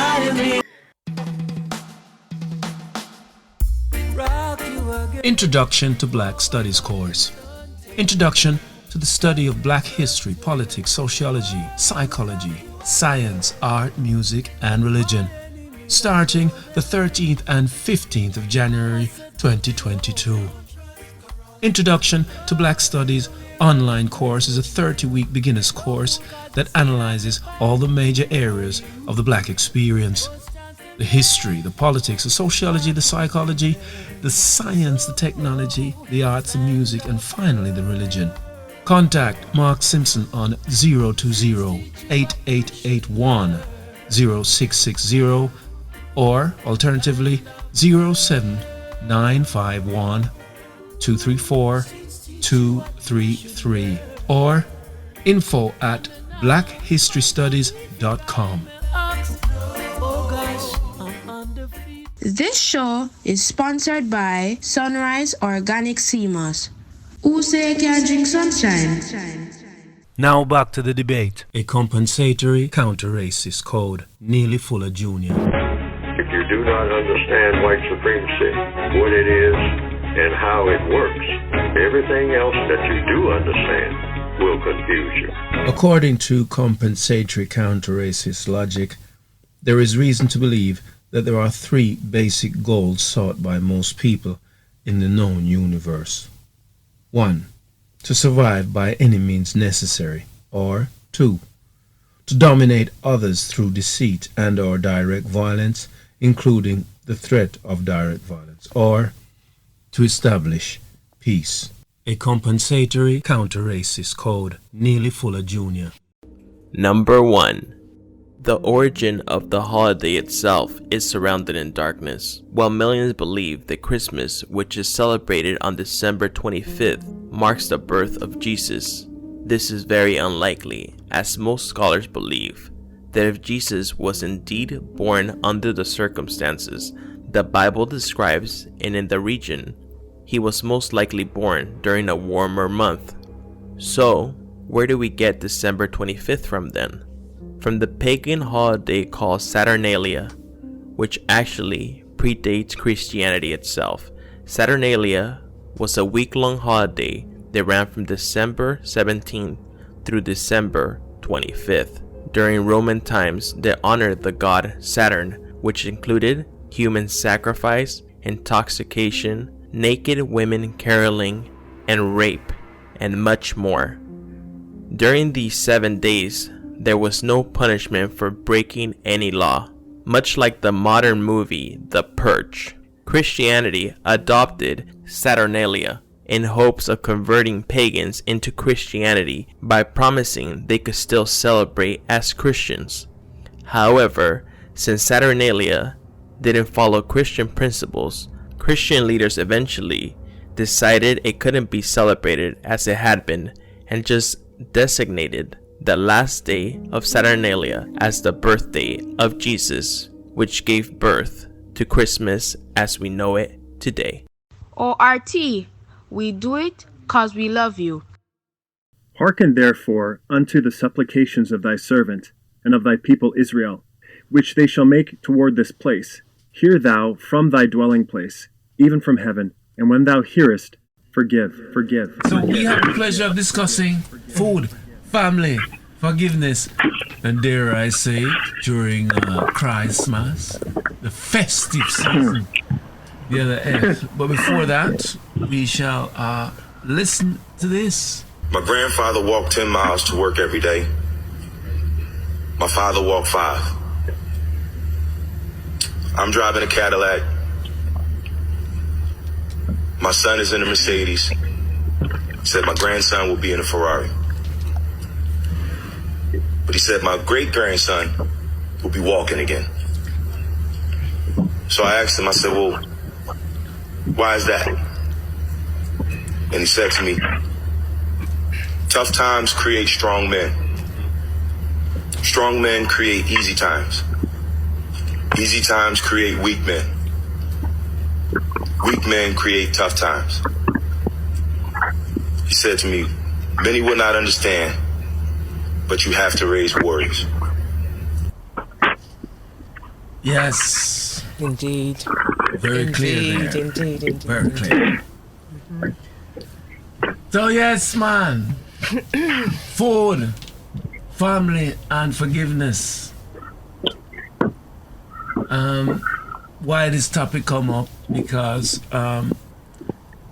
Speaker 2: Introduction to Black Studies course. Introduction to the study of Black history, politics, sociology, psychology, science, art, music, and religion. Starting the 13th and 15th of January 2022. Introduction to Black Studies online course is a 30-week beginner's course that analyzes all the major areas of the Black experience. The history, the politics, the sociology, the psychology, the science, the technology, the arts, the music, and finally the religion. Contact Mark Simpson on 020-8881-0660 or alternatively 07951-234-233 or info@blackhistorystudies.com.
Speaker 9: This show is sponsored by Sunrise Organic Sea Moss. Who say can drink sunshine?
Speaker 2: Now back to the debate. A compensatory counter-racist code. Neely Fuller Jr.
Speaker 10: If you do not understand white supremacy, what it is, and how it works, everything else that you do understand will confuse you.
Speaker 2: According to compensatory counter-racist logic, there is reason to believe that there are three basic goals sought by most people in the known universe. 1. To survive by any means necessary. Or 2. To dominate others through deceit and or direct violence, including the threat of direct violence. Or to establish peace. A compensatory counter-racist code. Neely Fuller Jr.
Speaker 11: Number 1. The origin of the holiday itself is surrounded in darkness. While millions believe that Christmas, which is celebrated on December 25th, marks the birth of Jesus, this is very unlikely, as most scholars believe that if Jesus was indeed born under the circumstances the Bible describes and in the region, he was most likely born during a warmer month. So, where do we get December 25th from then? From the pagan holiday called Saturnalia, which actually predates Christianity itself. Saturnalia was a week-long holiday that ran from December 17th through December 25th. During Roman times, they honored the god Saturn, which included human sacrifice, intoxication, naked women caroling, and rape, and much more. During these 7 days, there was no punishment for breaking any law. Much like the modern movie The Purge, Christianity adopted Saturnalia in hopes of converting pagans into Christianity by promising they could still celebrate as Christians. However, since Saturnalia didn't follow Christian principles, Christian leaders eventually decided it couldn't be celebrated as it had been and just designated the last day of Saturnalia as the birthday of Jesus, which gave birth to Christmas as we know it today.
Speaker 9: ORT, we do it 'cause we love you.
Speaker 12: Hearken therefore unto the supplications of thy servant and of thy people Israel, which they shall make toward this place. Hear thou from thy dwelling place, even from heaven, and when thou hearest, forgive.
Speaker 2: So we have the pleasure of discussing food, family, forgiveness, and dare I say, during Christmas, the festive season, the other F. But before that, we shall listen to this.
Speaker 13: My grandfather walked 10 miles to work every day. My father walked 5. I'm driving a Cadillac. My son is in a Mercedes. He said my grandson will be in a Ferrari. But he said my great-grandson will be walking again. So I asked him, I said, well, why is that? And he said to me, tough times create strong men. Strong men create easy times. Easy times create weak men. Weak men create tough times. He said to me, many will not understand, but you have to raise warriors.
Speaker 2: Yes.
Speaker 4: Indeed.
Speaker 2: Very clear there.
Speaker 4: Indeed.
Speaker 2: Very clear. So yes, man. Food, family, and forgiveness. Why this topic come up? Because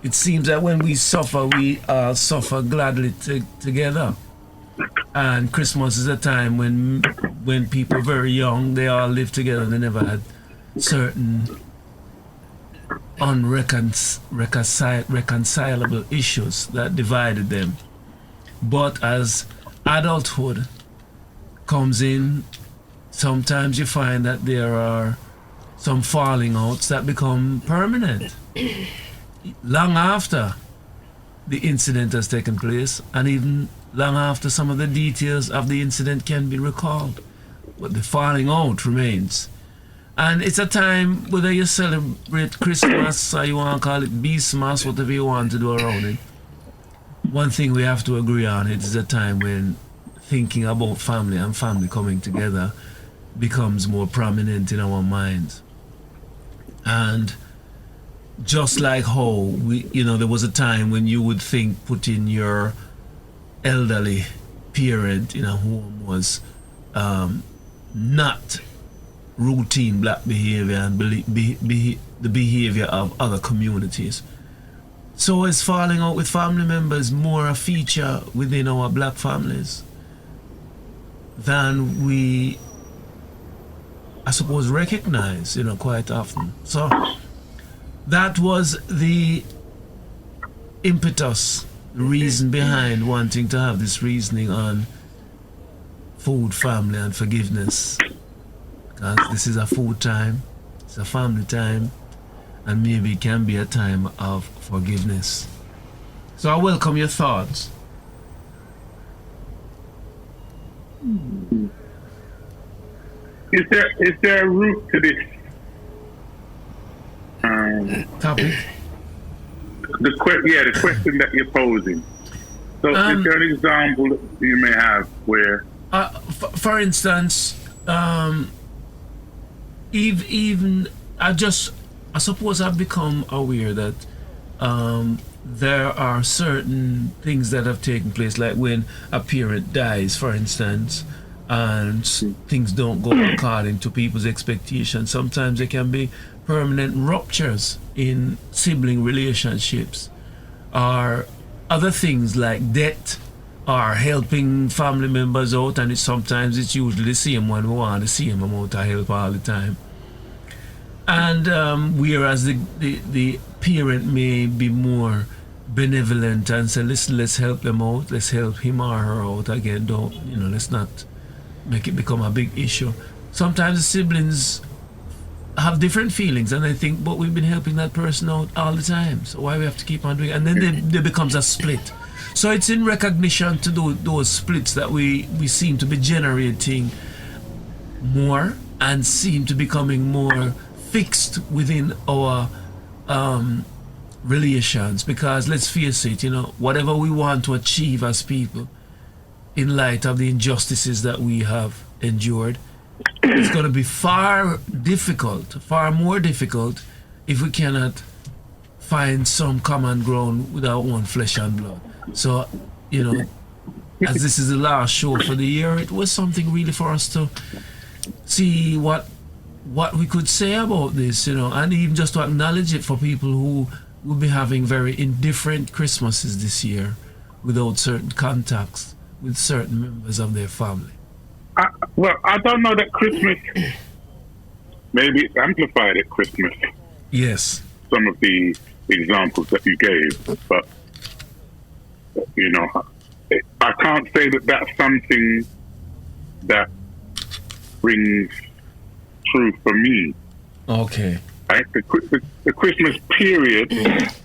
Speaker 2: it seems that when we suffer, we suffer gladly together. And Christmas is a time when people are very young, they all live together. They never had certain unreconcilable issues that divided them. But as adulthood comes in, sometimes you find that there are some falling outs that become permanent long after the incident has taken place, and even long after some of the details of the incident can be recalled. But the falling out remains. And it's a time, whether you celebrate Christmas or you want to call it Beastmas, whatever you want to do around it. One thing we have to agree on, it is a time when thinking about family and family coming together becomes more prominent in our minds. And just like how there was a time when you would think putting your elderly parent in a home was not routine black behavior and the behavior of other communities. So is falling out with family members more a feature within our black families than we, I suppose, recognize, quite often. So that was the impetus, the reason behind wanting to have this reasoning on food, family, and forgiveness. Because this is a food time, it's a family time, and maybe it can be a time of forgiveness. So I welcome your thoughts.
Speaker 1: Is there a root to this
Speaker 2: topic?
Speaker 1: The question that you're posing. So is there an example that you may have where
Speaker 2: for instance, even I suppose I've become aware that there are certain things that have taken place, like when a parent dies, for instance, and things don't go according to people's expectations. Sometimes there can be permanent ruptures in sibling relationships, or other things like debt, or helping family members out, and sometimes it's usually the same one who want the same amount of help all the time. And whereas the parent may be more benevolent and say, listen, let's help them out, let's help him or her out again, let's not make it become a big issue. Sometimes the siblings have different feelings, and they think, but we've been helping that person out all the time, so why we have to keep on doing it? And then there becomes a split. So it's in recognition to those splits that we seem to be generating more and seem to becoming more fixed within our relations. Because let's face it, whatever we want to achieve as people, in light of the injustices that we have endured, it's going to be far more difficult if we cannot find some common ground with our own flesh and blood. So, as this is the last show for the year, it was something really for us to see what we could say about this, and even just to acknowledge it for people who will be having very indifferent Christmases this year without certain contacts with certain members of their family.
Speaker 1: I don't know that Christmas, maybe it's amplified at Christmas.
Speaker 2: Yes.
Speaker 1: Some of the examples that you gave, but, I can't say that that's something that rings true for me.
Speaker 2: Okay.
Speaker 1: Right? The Christmas period has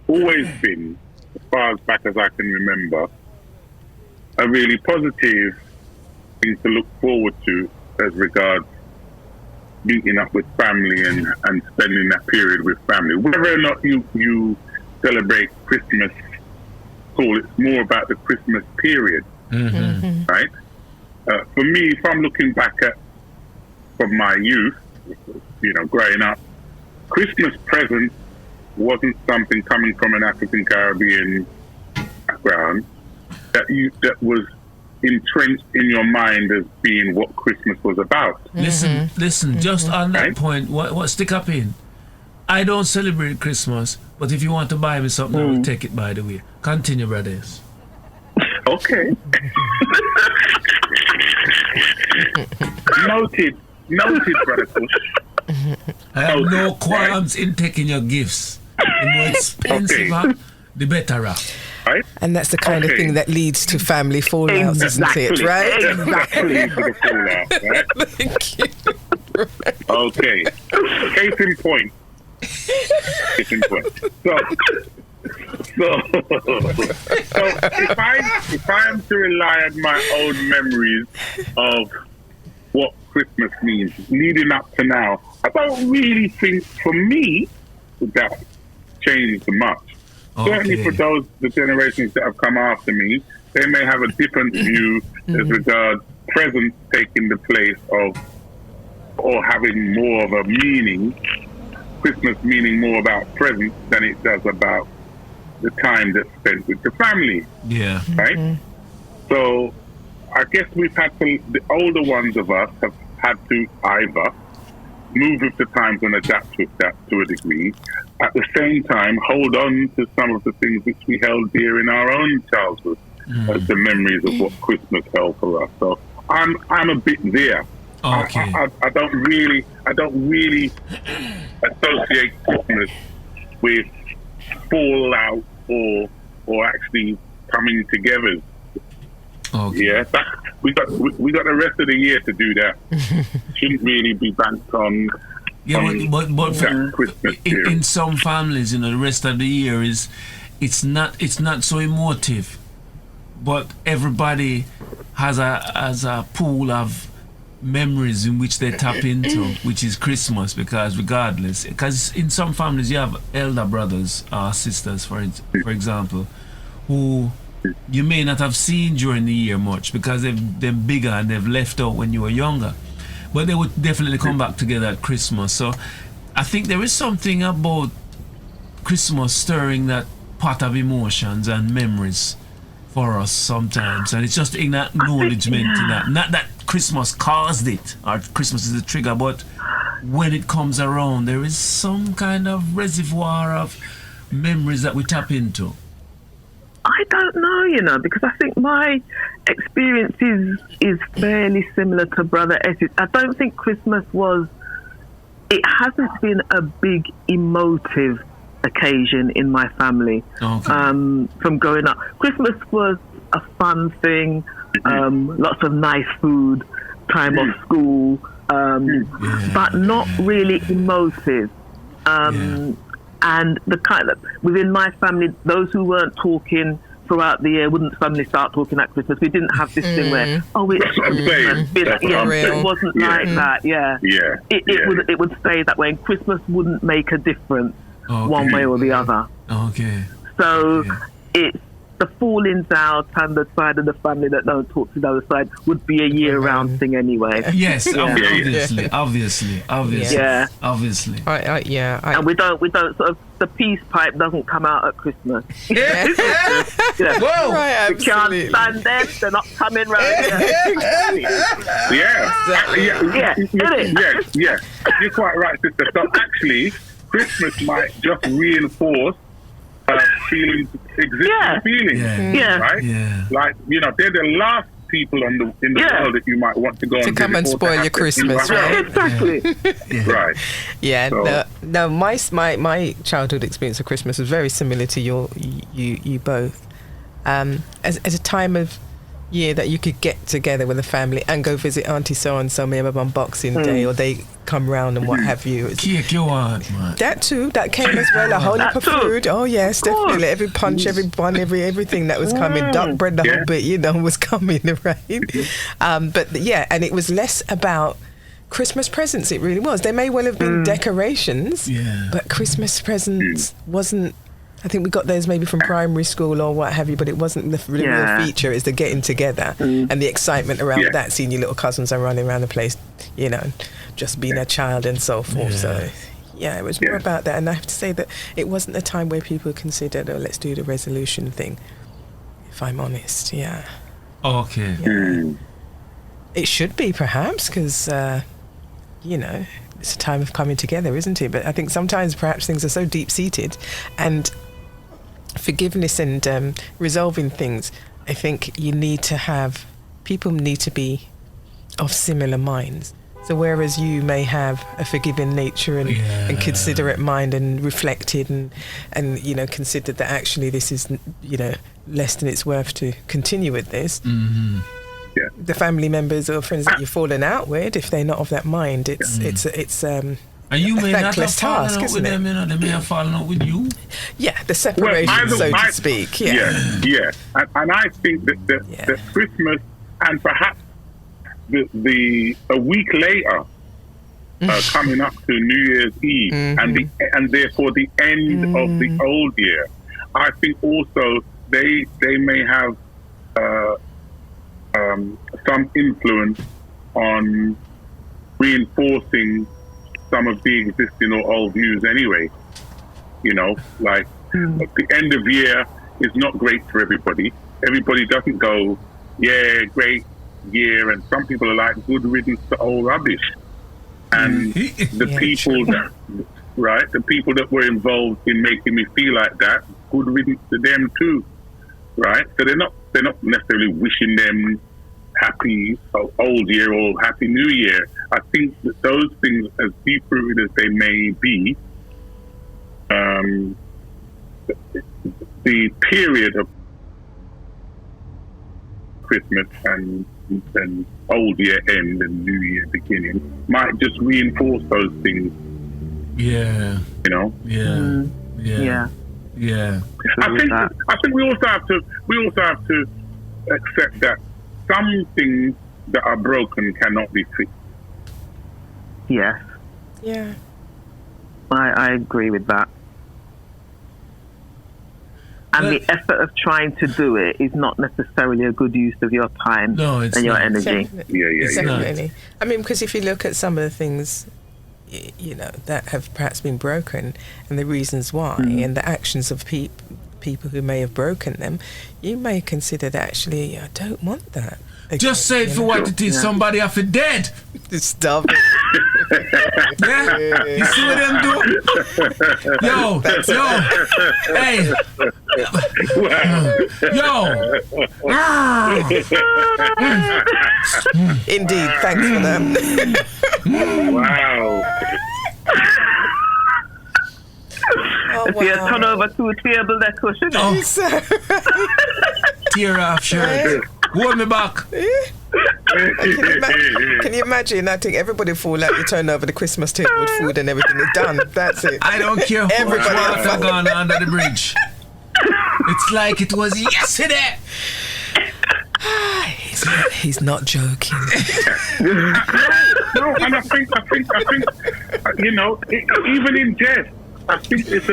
Speaker 1: always been, as far as back as I can remember, a really positive thing to look forward to as regards meeting up with family and spending that period with family. Whether or not you celebrate Christmas, it's more about the Christmas period, right? For me, if I'm looking back from my youth, growing up, Christmas present wasn't something coming from an African Caribbean background that was entrenched in your mind as being what Christmas was about.
Speaker 2: Listen, just on that point, what stick up in? I don't celebrate Christmas, but if you want to buy me something, I will take it, by the way. Continue, brothers.
Speaker 1: Okay. Noted, brother Kush.
Speaker 2: I have no qualms in taking your gifts. The more expensive, the better.
Speaker 1: Right?
Speaker 4: And that's the kind of thing that leads to family fallouts, isn't it? Right?
Speaker 1: Exactly. Fallout, right?
Speaker 4: Thank you.
Speaker 1: Okay. Case in point. So if I am to rely on my own memories of what Christmas means leading up to now, I don't really think, for me, that changes much. Certainly for the generations that have come after me, they may have a different view as regards present taking the place of, or having more of a meaning, Christmas meaning more about present than it does about the time that's spent with the family.
Speaker 2: Yeah.
Speaker 1: Right? So I guess we've had to, the older ones of us have had to either move with the times and adapt with that to a degree. At the same time, hold on to some of the things which we held dear in our own childhood as the memories of what Christmas held for us. So I'm a bit there.
Speaker 2: Okay.
Speaker 1: I don't really associate Christmas with fallout or actually coming together.
Speaker 2: Okay.
Speaker 1: Yeah, we got the rest of the year to do that. Shouldn't really be banked on.
Speaker 2: Yeah, but for,
Speaker 1: Christmas
Speaker 2: in some families, the rest of the year it's not so emotive, but everybody has a pool of memories in which they tap into, which is Christmas, because in some families you have elder brothers or sisters, for example, who you may not have seen during the year much because they're bigger and they've left out when you were younger, but they would definitely come back together at Christmas. So I think there is something about Christmas stirring that pot of emotions and memories for us sometimes, and it's just an acknowledgement in that. Not that Christmas caused it or Christmas is a trigger, but when it comes around, there is some kind of reservoir of memories that we tap into.
Speaker 3: I don't know, because I think my experience is fairly similar to Brother Essex. I don't think Christmas it hasn't been a big emotive occasion in my family. From growing up. Christmas was a fun thing, lots of nice food, time off school, but not really emotive. And the kind of, within my family, those who weren't talking throughout the year wouldn't suddenly start talking at Christmas. We didn't have this thing where, it's Christmas. It wasn't like that. It would stay that way, and Christmas wouldn't make a difference one way or the other. So it's the fallings out and the side of the family that don't talk to the other side would be a year-round thing anyway.
Speaker 2: Yes, obviously.
Speaker 3: And we don't sort of, the peace pipe doesn't come out at Christmas.
Speaker 2: Whoa!
Speaker 4: Right,
Speaker 3: we can't stand them. They're not coming round here.
Speaker 1: Yeah. You're quite right, sister. So actually, Christmas might just reinforce existing feelings, right?
Speaker 2: Yeah.
Speaker 1: Like, they're the last people in the world that you might want to go
Speaker 4: to come and spoil your Christmas, right?
Speaker 3: Exactly.
Speaker 1: Right.
Speaker 4: Yeah.
Speaker 1: So,
Speaker 4: no. My childhood experience of Christmas was very similar to you both. As a time of year that you could get together with a family and go visit Auntie so and so maybe on Boxing Day, or they come round and what have you. That too, that came as well. A whole heap of food. Oh yes, definitely. Every punch, every bun, everything that was coming. Duck bread, the whole bit, was coming, right? But and it was less about Christmas presents. It really was. There may well have been decorations, but Christmas presents wasn't. I think we got those maybe from primary school or what have you, but it wasn't the real feature. It's the getting together and the excitement around that, seeing your little cousins are running around the place, just being a child and so forth. So, it was more about that. And I have to say that it wasn't a time where people considered, let's do the resolution thing, if I'm honest. Yeah.
Speaker 2: Okay.
Speaker 4: Yeah. It should be, perhaps, because, it's a time of coming together, isn't it? But I think sometimes perhaps things are so deep-seated, and forgiveness and resolving things, I think people need to be of similar minds. So whereas you may have a forgiving nature and considerate mind and reflected and considered that actually this is less than it's worth to continue with this. The family members or friends that you've fallen out with, if they're not of that mind, it's
Speaker 2: and you may not have
Speaker 4: task,
Speaker 2: fallen out with them, they may have fallen out with you.
Speaker 4: Yeah, the separation, so to speak.
Speaker 1: Yeah. And I think that Christmas and perhaps a week later, coming up to New Year's Eve, and therefore the end of the old year. I think also they may have some influence on reinforcing some of the existing or old views anyway. You know, like the end of year is not great for everybody. Everybody doesn't go, yeah, great year, and some people are like, good riddance to old rubbish. And the people the people that were involved in making me feel like that, good riddance to them too, right? So they're not necessarily wishing them happy old year or happy new year. I think that those things, as deep-rooted as they may be, the period of Christmas and old year end and new year beginning might just reinforce those things.
Speaker 2: Yeah.
Speaker 1: You know?
Speaker 2: Yeah.
Speaker 1: I think we also have to accept that some things that are broken cannot be fixed.
Speaker 3: Yes.
Speaker 4: Yeah.
Speaker 3: I agree with that. And the effort of trying to do it is not necessarily a good use of your time and your energy.
Speaker 4: Definitely. I mean, because if you look at some of the things, you know, that have perhaps been broken and the reasons why and the actions of people who may have broken them, you may consider that actually, I don't want that. Again,
Speaker 2: just say it for what it is. Somebody have to dead.
Speaker 4: Stop it.
Speaker 2: Yeah? You see what them do? Yo. Hey.
Speaker 4: Indeed, thanks for that.
Speaker 1: Wow.
Speaker 3: If you turn over to a table, that cushion.
Speaker 2: Tear off shirt. Hold me back.
Speaker 4: Can you imagine? I think everybody fall out. You turn over the Christmas table with food and everything is done. That's it.
Speaker 2: I don't care who's gone under the bridge. It's like it was yesterday.
Speaker 4: He's not joking.
Speaker 1: No, and I think, you know, even in jest, I think it just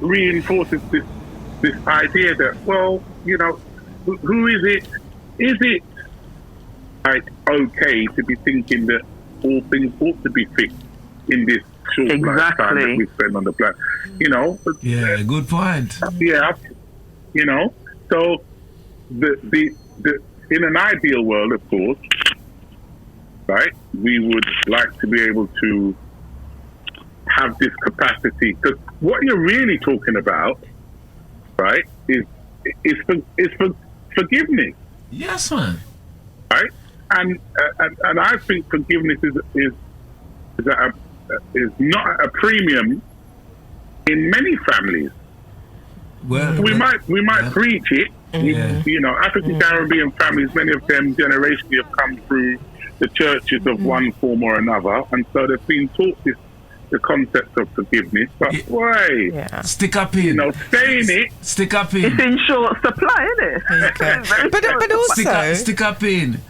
Speaker 1: reinforces this idea that, well, you know, who is it? Is it like okay to be thinking that all things ought to be fixed in this short lifetime that we spend on the planet? You know?
Speaker 2: Yeah, good point.
Speaker 1: Yeah, you know. So the in an ideal world, of course, right, we would like to be able to have this capacity, because what you're really talking about, right, is forgiveness.
Speaker 2: Yes, man.
Speaker 1: Right, and I think forgiveness is not a premium in many families.
Speaker 2: Well,
Speaker 1: we might preach it. You know, African Caribbean families, many of them generationally have come through the churches of one form or another, and so they've been taught the concept of forgiveness. But why?
Speaker 2: Stick up in.
Speaker 1: You know, stay in it.
Speaker 2: Stick up in.
Speaker 3: It's in short supply, isn't it?
Speaker 4: Okay. but also
Speaker 2: stick up in.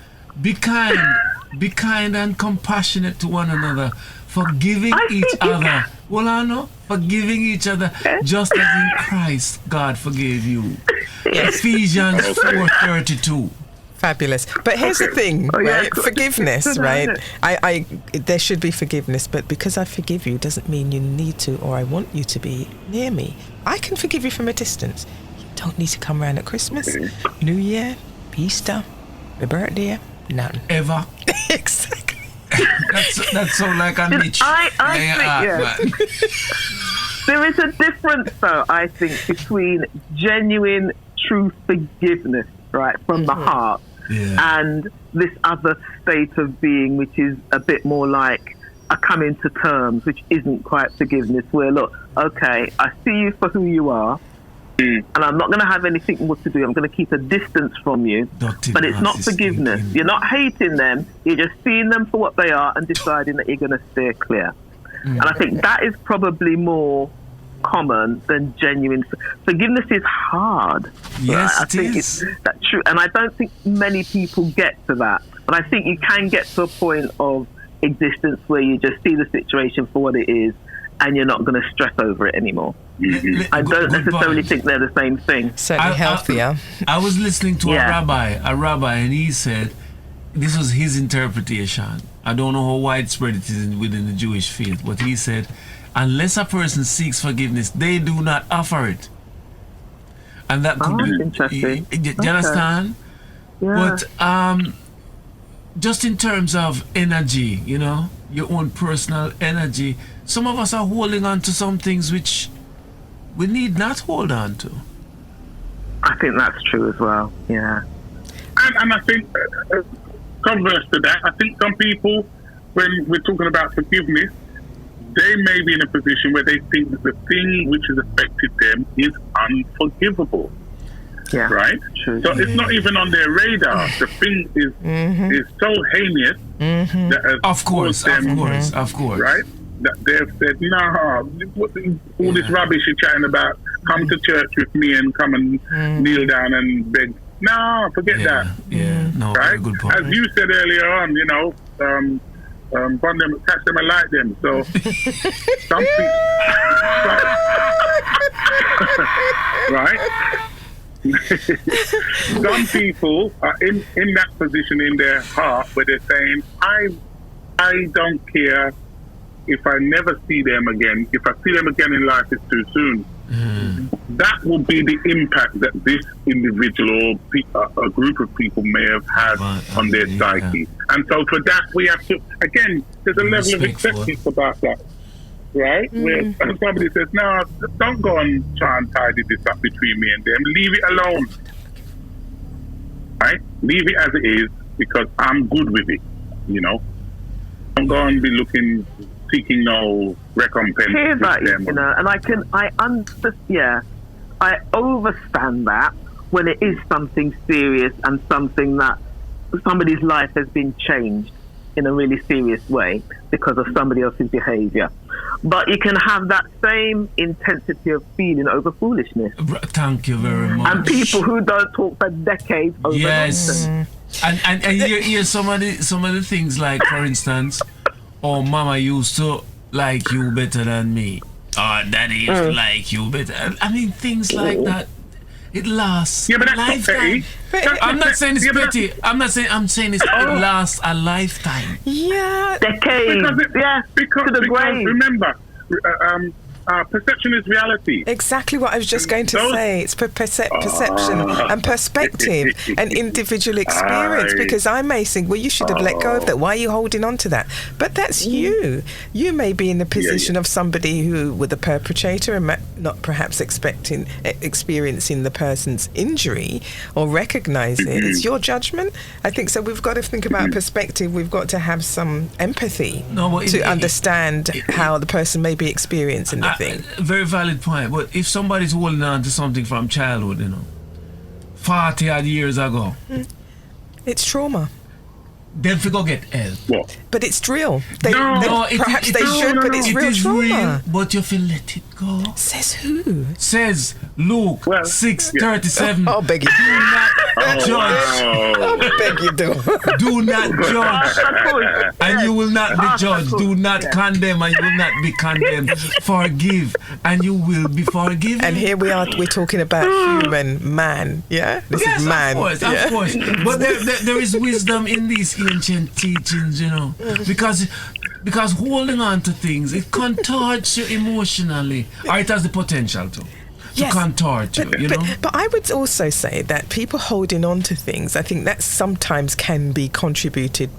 Speaker 2: Be kind and compassionate to one another, forgiving each other. Well, I know, forgiving each other, just as in Christ God forgave you. Ephesians 4:32.
Speaker 4: Fabulous. But here's the thing, right? Forgiveness, right? I there should be forgiveness, but because I forgive you doesn't mean you need to, or I want you to be near me. I can forgive you from a distance. You don't need to come around at Christmas, New Year, Easter, my birthday, nothing.
Speaker 2: Ever.
Speaker 4: Exactly.
Speaker 2: That's so like a niche.
Speaker 3: I think, there is a difference, though, I think, between genuine, true forgiveness, right, from the heart, and this other state of being, which is a bit more like a coming to terms, which isn't quite forgiveness, where, look, okay, I see you for who you are, and I'm not going to have anything more to do. I'm going to keep a distance from you. But it's not forgiveness. You're not hating them. You're just seeing them for what they are and deciding that you're going to steer clear. And I think that is probably more common than genuine. Forgiveness is hard.
Speaker 2: Yes,
Speaker 3: right? I think it's that true. And I don't think many people get to that. But I think you can get to a point of existence where you just see the situation for what it is, and you're not going to stress over it anymore. I don't necessarily think they're the same thing.
Speaker 4: Certainly healthier.
Speaker 2: I was listening to a rabbi, and he said, this was his interpretation. I don't know how widespread it is within the Jewish faith, but he said, unless a person seeks forgiveness, they do not offer it. And that could be interesting. Do you understand?
Speaker 3: Yeah.
Speaker 2: But just in terms of energy, you know, your own personal energy, some of us are holding on to some things which we need not hold on to.
Speaker 3: I think that's true as well. Yeah.
Speaker 1: And I think, converse to that, I think some people, when we're talking about forgiveness, they may be in a position where they think that the thing which has affected them is unforgivable.
Speaker 3: Yeah.
Speaker 1: Right?
Speaker 3: True.
Speaker 1: So it's not even on their radar. The thing is so heinous that has
Speaker 2: of course.
Speaker 1: Right? That they've said, all this rubbish you're chatting about, come to church with me and come and kneel down and beg. No, forget that.
Speaker 2: Yeah, no,
Speaker 1: right?
Speaker 2: good point.
Speaker 1: As you said earlier on, you know, bond them, catch them and light them. So some people, right? Some people are in that position in their heart where they're saying, I don't care if I never see them again. If I see them again in life, it's too soon. That will be the impact that this individual or a group of people may have had on their psyche. And so for that, we have to, again, there's a level of acceptance about that. Right? Where somebody says, no, don't go and try and tidy this up between me and them. Leave it alone. Right? Leave it as it is, because I'm good with it. You know? Don't go and be seeking no recompense.
Speaker 3: Hear that, you know, and I understand that when it is something serious and something that somebody's life has been changed in a really serious way because of somebody else's behavior. But you can have that same intensity of feeling over foolishness.
Speaker 2: Thank you very much.
Speaker 3: And people who don't talk for decades over nonsense.
Speaker 2: And you hear some of the things, like, for instance, oh, mama used to like you better than me. Or daddy used to like you better. I mean, things like that. It lasts a lifetime. I'm not saying it's petty. I'm saying it lasts a lifetime.
Speaker 4: Yeah.
Speaker 3: Decades.
Speaker 1: Because remember, perception is reality.
Speaker 4: Exactly what I was just going to say. It's perception and perspective and individual experience. Because I may think, well, you should have let go of that. Why are you holding on to that? But that's you. You may be in the position of somebody who, with a perpetrator, and not perhaps experiencing the person's injury or recognize it. It's your judgment. I think so. We've got to think about perspective. We've got to have some empathy to understand how the person may be experiencing the thing.
Speaker 2: Very valid point. But if somebody's holding on to something from childhood, 40 odd years ago,
Speaker 4: it's trauma.
Speaker 2: Then we go get help.
Speaker 1: What?
Speaker 4: But it's real.
Speaker 2: Perhaps
Speaker 4: they should, but it's real trauma.
Speaker 2: Real, but you feel let it go.
Speaker 4: Says who?
Speaker 2: Says Luke 6:37.
Speaker 4: I'll beg you.
Speaker 2: Do not judge.
Speaker 4: I'll beg you do.
Speaker 2: Do not judge, and you will not be judged. Do not condemn, and you will not be condemned. Forgive, and you will be forgiven.
Speaker 4: And here we are. We're talking about human man. Yeah, this is man.
Speaker 2: Of course. But there is wisdom in these ancient teachings, because holding on to things, it contorts you emotionally, or it has the potential to contort you.
Speaker 4: But I would also say that people holding on to things, I think that sometimes can be contributed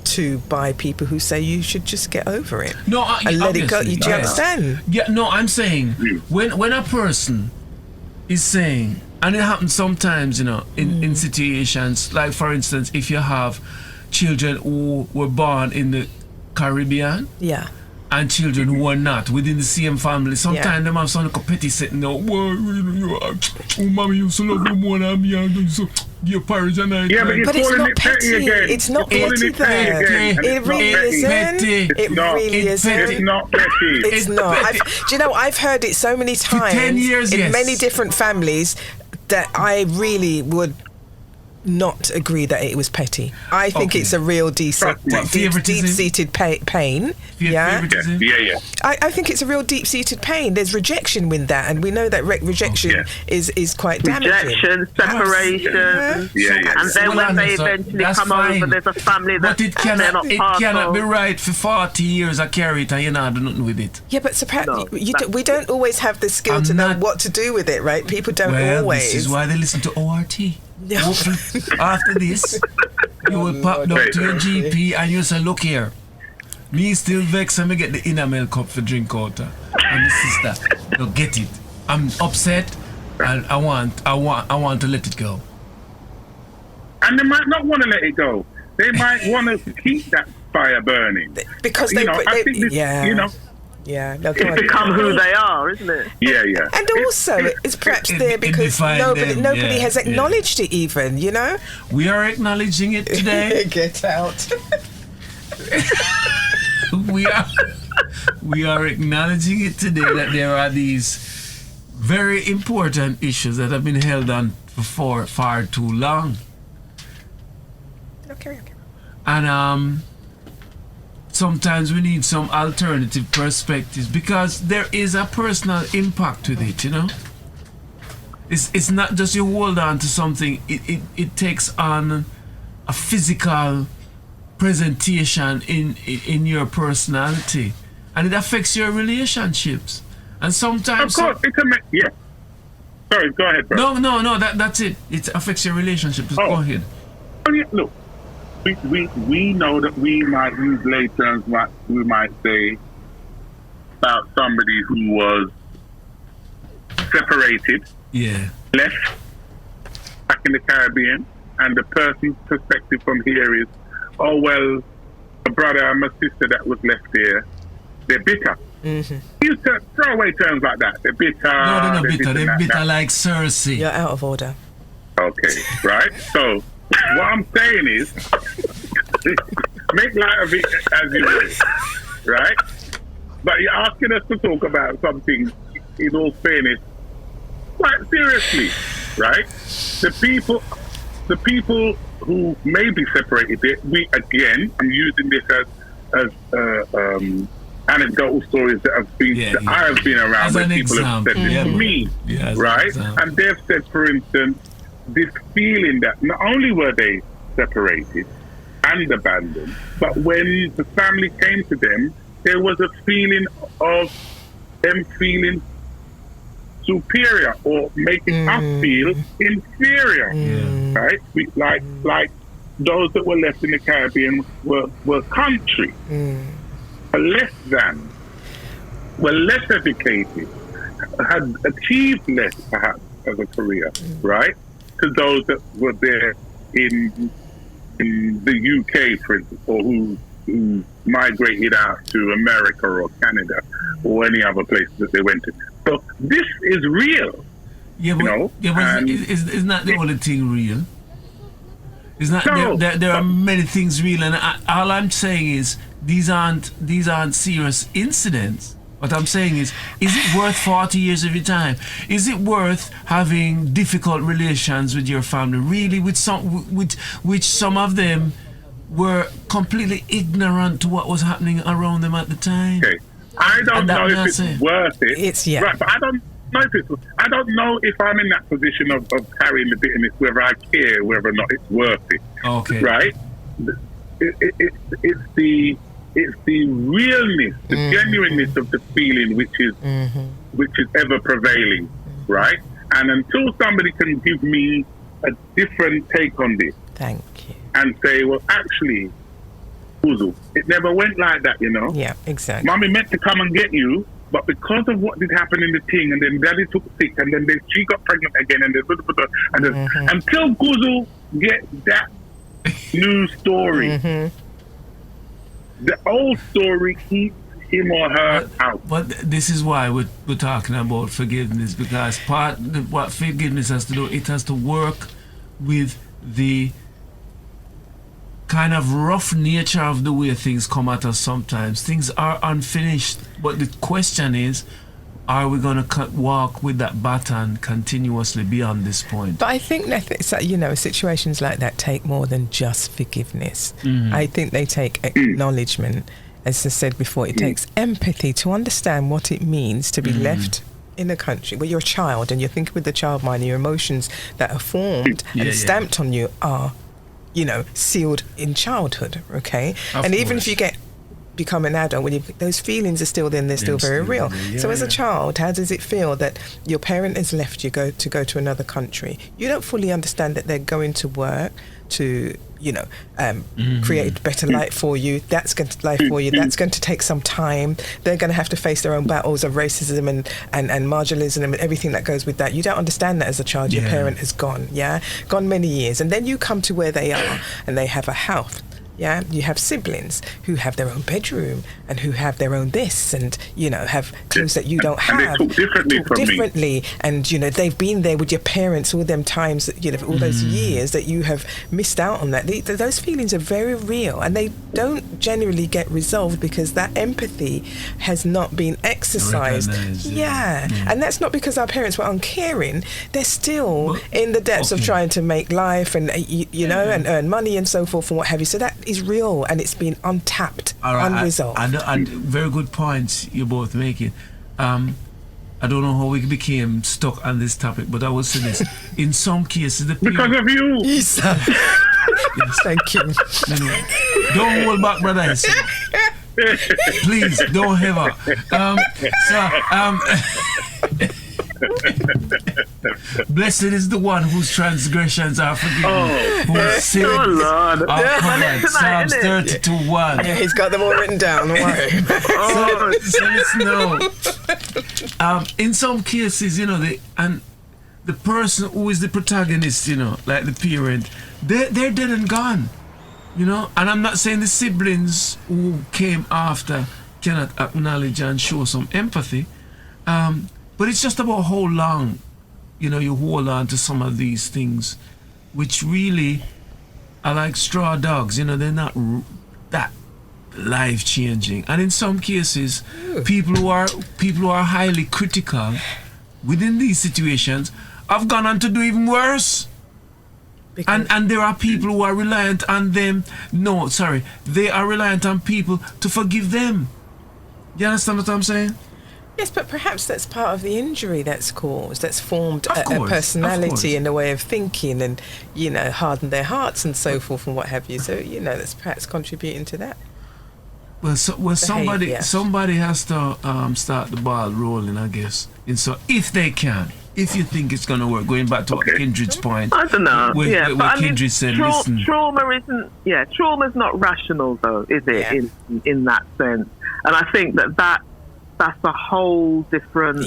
Speaker 4: to by people who say you should just get over it.
Speaker 2: No,
Speaker 4: and let it go. Do you understand?
Speaker 2: Yeah, no, I'm saying when a person is saying, and it happens sometimes, in situations like, for instance, if you have children who were born in the Caribbean, and children who are not within the same family, sometimes them have some like a petty setting now. Mommy used to love you more than me, and so your parents and I.
Speaker 1: Yeah, but it's not petty again.
Speaker 4: It's not petty though. It really isn't. It really isn't.
Speaker 1: It's not petty.
Speaker 4: It's not. Do you know? I've heard it so many times
Speaker 2: 10 years,
Speaker 4: in many different families that I really would not agree that it was petty. I think it's a real deep-seated pain. Yeah?
Speaker 1: Yeah.
Speaker 4: I think it's a real deep-seated pain. There's rejection with that, and we know that rejection is quite damaging.
Speaker 3: Rejection, separation, and then when they eventually come over, there's a family that
Speaker 2: but it cannot be right for 40 years. I carry it and you not do nothing with it.
Speaker 4: Yeah, but we don't always have the skill to know what to do with it, right? People don't always.
Speaker 2: This is why they listen to ORT. After this, you will pop up to your GP and you say, look here, me still vex and me get the enamel cup for drink out. And the sister, you'll get it. I'm upset and I want to let it go.
Speaker 1: And they might not want to let it go. They might want to keep that fire burning.
Speaker 4: Because
Speaker 1: I think this,
Speaker 4: Yeah,
Speaker 3: it's become who they are, isn't it?
Speaker 1: Yeah.
Speaker 4: And also, it's perhaps there because nobody has acknowledged it even, you know?
Speaker 2: We are acknowledging it today.
Speaker 4: Get out.
Speaker 2: we are acknowledging it today that there are these very important issues that have been held on for far too long.
Speaker 4: Okay.
Speaker 2: And sometimes we need some alternative perspectives because there is a personal impact with it, you know. It's not just you hold on to something. It takes on a physical presentation in your personality, and it affects your relationships. And sometimes,
Speaker 1: of course, it can make. Yeah. Sorry, go ahead, bro.
Speaker 2: No. That's it. It affects your relationships. Go ahead.
Speaker 1: Look. We know that we might use lay terms, we might say about somebody who was separated, left back in the Caribbean, and the person's perspective from here is, oh well, a brother and a sister that was left there, they're bitter.
Speaker 4: Mm-hmm.
Speaker 1: You throw away terms like that. They're bitter.
Speaker 2: No, they're not bitter. They're bitter like Cersei.
Speaker 4: You're out of order.
Speaker 1: Okay, right? So what I'm saying is, make light of it as you will, right? But you're asking us to talk about something, in all fairness, quite seriously, right? The people who may be separated, I'm using this as anecdotal stories that I have been around where people have said this to me, right? And they've said, for instance, this feeling that not only were they separated and abandoned, but when the family came to them, there was a feeling of them feeling superior or making us feel inferior, right? Like those that were left in the Caribbean were country, less than, were less educated, had achieved less perhaps as a career, right? To those that were there in the UK, for instance, or who migrated out to America or Canada or any other place that they went to. So this is real.
Speaker 2: It's not the only thing real. It's not. There are many things real, and all I'm saying is these aren't serious incidents. What I'm saying is it worth 40 years of your time? Is it worth having difficult relations with your family? Really, which some of them were completely ignorant to what was happening around them at the time.
Speaker 1: Okay, I don't know if it's worth it. Right, but I don't know if I'm in that position of carrying the bitterness, whether I care whether or not it's worth it.
Speaker 2: Okay.
Speaker 1: Right? It's the realness, the genuineness of the feeling which is ever prevailing, right? And until somebody can give me a different take on this,
Speaker 4: thank you,
Speaker 1: and say, well, actually, Uzu, it never went like that, you know.
Speaker 4: Yeah, exactly.
Speaker 1: Mommy meant to come and get you, but because of what did happen in the thing, and then Daddy took sick, and then she got pregnant again, and then until Guzu gets that new story. The old story keeps him or her out.
Speaker 2: But this is why we're talking about forgiveness, because what forgiveness has to do, it has to work with the kind of rough nature of the way things come at us sometimes. Things are unfinished, but the question is, are we going to walk with that baton continuously beyond this point?
Speaker 4: But I think that situations like that take more than just forgiveness. I think they take acknowledgement. As I said before, it takes empathy to understand what it means to be left in a country where you're a child and you're thinking with the child mind, your emotions that are formed and stamped on you are, sealed in childhood, okay? And even if you become an adult, those feelings are still there and they're still very real. So as a child, how does it feel that your parent has left you to go to another country? You don't fully understand that they're going to work to create a better life for you. That's going to take some time. They're going to have to face their own battles of racism and marginalism and everything that goes with that. You don't understand that as a child. Your parent has gone many years, and then you come to where they are and they have a house. Yeah, you have siblings who have their own bedroom and who have their own this and, have clothes that you don't have.
Speaker 1: And they talk differently
Speaker 4: And, they've been there with your parents all them times, all those years that you have missed out on that. Those feelings are very real and they don't generally get resolved because that empathy has not been exercised. And that's not because our parents were uncaring. They're still in the depths of trying to make life and, and earn money and so forth and what have you. So that is real and it's been untapped, unresolved.
Speaker 2: And very good points you're both making. I don't know how we became stuck on this topic, but I will say this. In some cases,
Speaker 1: because of you.
Speaker 4: Yes. Thank you.
Speaker 2: Anyway, don't hold back, brother. Please, don't ever. Blessed is the one whose transgressions are forgiven, whose sins are covered. Psalms 32:1.
Speaker 4: Yeah, he's got them all written down. Don't worry.
Speaker 2: So let's know. In some cases, the person who is the protagonist, like the parent, they're dead and gone. And I'm not saying the siblings who came after cannot acknowledge and show some empathy. But it's just about how long, you hold on to some of these things, which really are like straw dogs. They're not that life-changing. And in some cases, people who are highly critical within these situations have gone on to do even worse. And there are people who are reliant on them. No, sorry, they are reliant on people to forgive them. You understand what I'm saying?
Speaker 4: Yes, but perhaps that's part of the injury that's caused, that's formed a personality and a way of thinking and, hardened their hearts and so forth and what have you. So, that's perhaps contributing to that.
Speaker 2: Well, somebody has to start the ball rolling, I guess. And so if they can, if you think it's going to work, going back to Kindred's point.
Speaker 3: I don't know.
Speaker 2: Where Kindred said, listen.
Speaker 3: Trauma's not rational though, is it, in that sense? And I think that's a whole different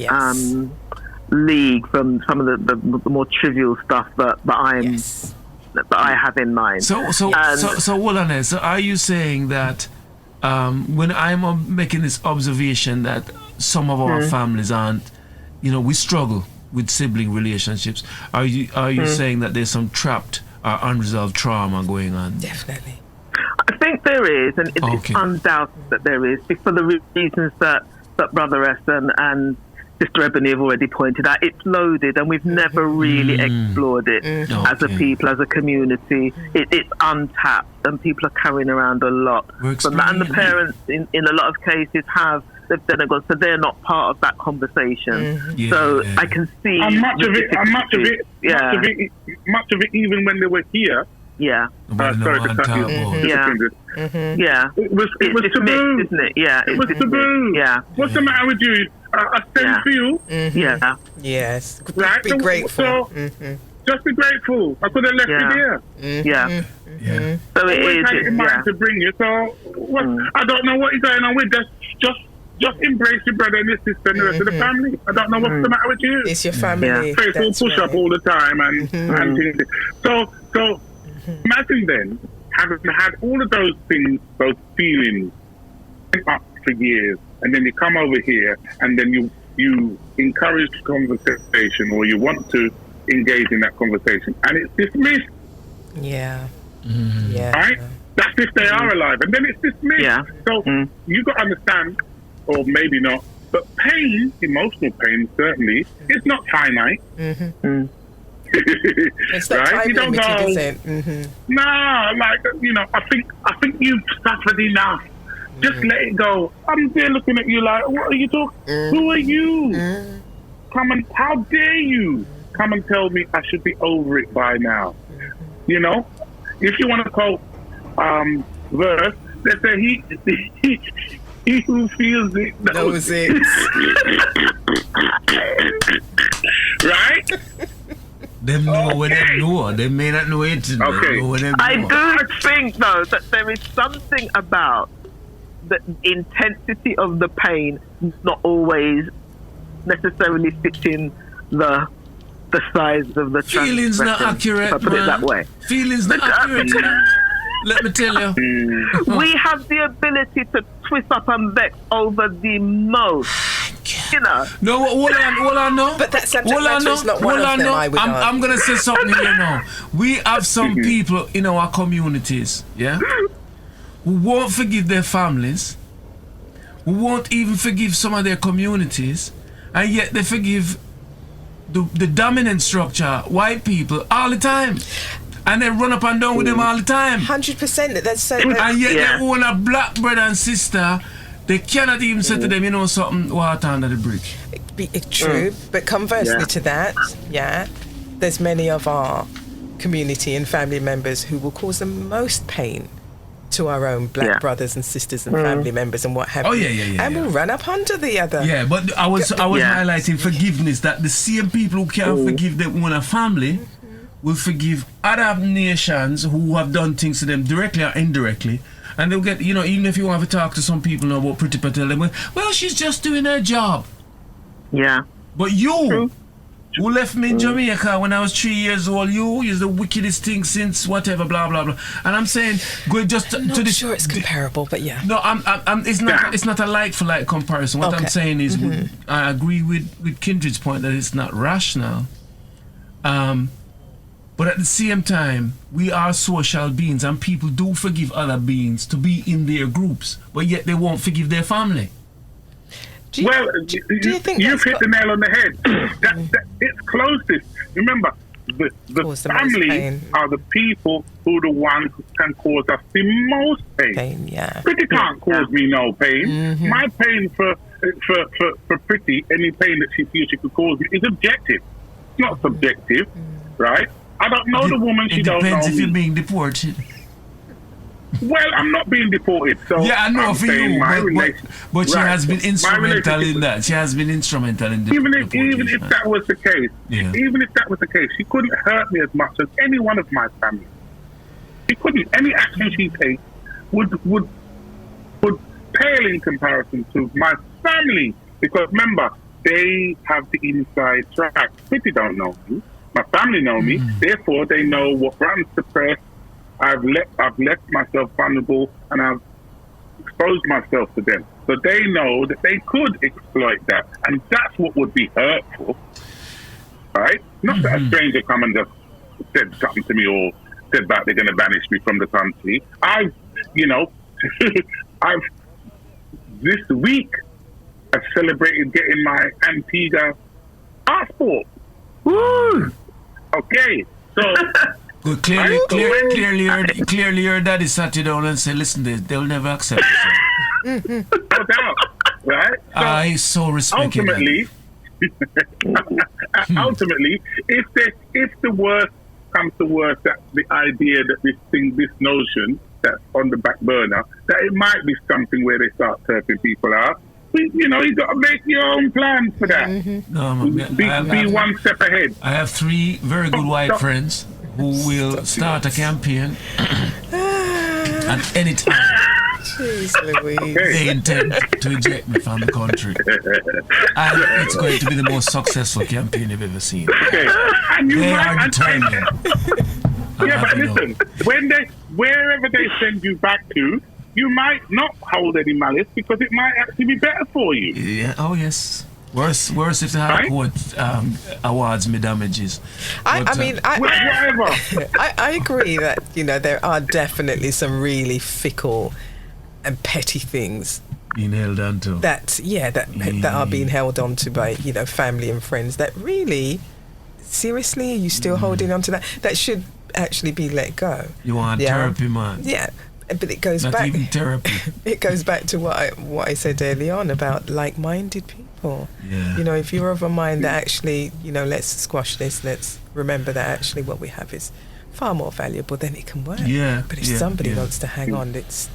Speaker 3: league from some of the more trivial stuff that I have in mind.
Speaker 2: So hold on there. So are you saying that when I'm making this observation that some of our families aren't, we struggle with sibling relationships, are you saying that there's some trapped or unresolved trauma going on?
Speaker 4: Definitely.
Speaker 3: I think there is, and it's undoubted that there is, for the reasons that Brother S and Sister Ebony have already pointed out. It's loaded, and we've never really explored it as a people, as a community. It's untapped, and people are carrying around a lot from that. And the parents, in a lot of cases, they've then gone, so they're not part of that conversation. I can see
Speaker 1: much of it, even when they were here.
Speaker 3: Yeah.
Speaker 1: Sorry to cut you.
Speaker 3: It was taboo,
Speaker 1: isn't it? Yeah, it was taboo.
Speaker 3: Yeah.
Speaker 1: What's the matter with you? I stand for you.
Speaker 3: Yeah.
Speaker 4: Yes.
Speaker 1: Right.
Speaker 4: Be grateful.
Speaker 1: Just be grateful. I could have left you there.
Speaker 3: Yeah. So it is.
Speaker 1: Had it in mind to bring you. So I don't know what you're going on with. Just embrace your brother and your sister and the rest of the family. I don't know what's the matter with you.
Speaker 4: It's your family.
Speaker 1: Faithful push up all the time and things. So imagine then having had all of those things, those feelings up for years, and then you come over here and then you encourage conversation or you want to engage in that conversation and it's dismissed.
Speaker 4: Yeah.
Speaker 1: Right? That's if they are alive, and then it's dismissed. So you got to understand, or maybe not, But pain, emotional pain, certainly, is not finite.
Speaker 4: It's that
Speaker 1: right?
Speaker 4: time
Speaker 1: You don't
Speaker 4: limited,
Speaker 1: go,
Speaker 4: is it?
Speaker 1: nah, like, I think you've suffered enough. Just let it go. I'm there looking at you like, what are you talking? Who are you? How dare you come and tell me I should be over it by now? You know, if you want to quote verse, they say he who feels it knows it. Right?
Speaker 2: Them know what they know. They may not know it.
Speaker 1: Okay.
Speaker 3: I do think, though, that there is something about the intensity of the pain not always necessarily fitting the size of the
Speaker 2: feelings not accurate,
Speaker 3: if I put it that way.
Speaker 2: Feelings not accurate. Let me tell you.
Speaker 3: We have the ability to twist up and vex over the most. You know.
Speaker 2: No, hold on, no.
Speaker 4: But that subject matter is not one of them, I would argue.
Speaker 2: I'm going to say something here now. We have some people in our communities, yeah, who won't forgive their families, who won't even forgive some of their communities, and yet they forgive the dominant structure, white people, all the time. And they run up and down with them all the time.
Speaker 4: 100%. That's so.
Speaker 2: And yet they own a black brother and sister. They cannot even say to them, you know something, water under the bridge.
Speaker 4: True, but conversely to that, there's many of our community and family members who will cause the most pain to our own black brothers and sisters and family members and what have you. And we'll run up under the other.
Speaker 2: Yeah, but I was highlighting forgiveness, that the same people who can't forgive their own family will forgive other nations who have done things to them directly or indirectly. And they'll get, even if you want to talk to some people now about Priti Patel, well, she's just doing her job.
Speaker 3: Yeah.
Speaker 2: But you, who left me in Jamaica when I was 3 years old, you is the wickedest thing since whatever, blah, blah, blah. And I'm saying, go just
Speaker 4: I'm not sure it's comparable, but yeah.
Speaker 2: No, it's not a like-for-like comparison. What I'm saying is, I agree with Kindred's point that it's not rational. But at the same time, we are social beings and people do forgive other beings to be in their groups, but yet they won't forgive their family.
Speaker 1: Do you think you've hit the nail on the head? It's closest. Remember, the family are the people who are the ones who can cause us the most pain. Priti can't cause me no pain. My pain for Priti, any pain that she feels she could cause me, is objective. It's not subjective, right? I don't know the woman, she don't know me.
Speaker 2: It depends if you're being deported.
Speaker 1: Well, I'm not being deported, so
Speaker 2: yeah, I know
Speaker 1: I'm
Speaker 2: for you, but she has been instrumental in
Speaker 1: with,
Speaker 2: that. She has been instrumental in the
Speaker 1: even if that was the case, she couldn't hurt me as much as any one of my family. She couldn't. Any action she takes would pale in comparison to my family, because remember, they have the inside track. Priti don't know me. My family know me, therefore they know what runs the press. I've left myself vulnerable and I've exposed myself to them. So they know that they could exploit that. And that's what would be hurtful. Right? Not that a stranger come and just said something to me or said that they're going to banish me from the country. This week, I've celebrated getting my Antigua passport. Woo! Okay, so
Speaker 2: good. Clearly, your daddy sat you down and said, "Listen, they'll never accept it."
Speaker 1: No doubt, right? So
Speaker 2: I so respect
Speaker 1: ultimately, if the worst comes to worst, that the idea that this notion that's on the back burner, that it might be something where they start turfing people out. You got to make your own plans for that.
Speaker 2: No,
Speaker 1: be one step ahead.
Speaker 2: I have 3 very good white friends who will start a campaign at any time.
Speaker 4: Jeez Louise.
Speaker 2: They intend to eject me from the country. And it's going to be the most successful campaign you've ever seen.
Speaker 1: Okay. And
Speaker 2: they are determined.
Speaker 1: Yeah, but listen, wherever they send you back to, you might not hold any malice because it might actually be better for you.
Speaker 2: Yeah. Oh yes. Worse if the High Court awards me damages.
Speaker 4: I agree that there are definitely some really fickle and petty things
Speaker 2: being held on to.
Speaker 4: That are being held on to by, you know, family and friends. That really, seriously, are you still holding on to that? That should actually be let go.
Speaker 2: You want therapy, man?
Speaker 4: Yeah. But it goes
Speaker 2: Not
Speaker 4: back.
Speaker 2: even therapy.
Speaker 4: It goes back to what I said early on about like-minded people.
Speaker 2: Yeah.
Speaker 4: You know, if you're of a mind that actually, you know, let's squash this. Let's remember that actually what we have is far more valuable, then it can work.
Speaker 2: Yeah.
Speaker 4: But if somebody wants to hang on, it's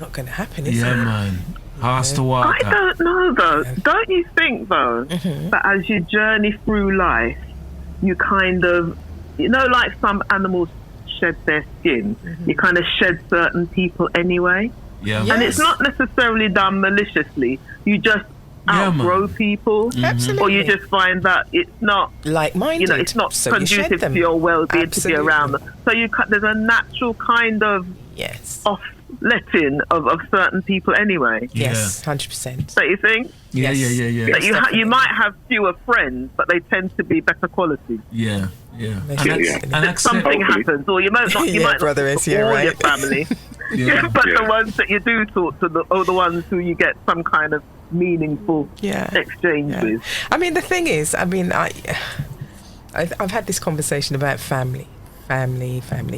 Speaker 4: not going to happen, is it?
Speaker 2: Yeah, man. Has to walk.
Speaker 3: I don't know though. Don't you think though that as you journey through life, you kind of, you know, like some animals shed their skin, you kind of shed certain people anyway.
Speaker 2: Yeah.
Speaker 3: And it's not necessarily done maliciously. You just outgrow people, or you just find that it's not
Speaker 4: like-minded.
Speaker 3: You know, it's not
Speaker 4: so
Speaker 3: conducive to your well-being to be around them. So there's a natural kind of off-letting of certain people anyway.
Speaker 4: Yes, 100%.
Speaker 3: Don't you think?
Speaker 2: Yeah.
Speaker 3: That you might have fewer friends, but they tend to be better quality.
Speaker 2: Yeah.
Speaker 3: And something happens, or you might not. You might
Speaker 4: brother
Speaker 3: not
Speaker 4: is
Speaker 3: talk to
Speaker 4: here,
Speaker 3: all
Speaker 4: right?
Speaker 3: your family. But the ones that you do talk to, are the ones who you get some kind of meaningful exchange with.
Speaker 4: I mean, the thing is, I mean, I've had this conversation about family,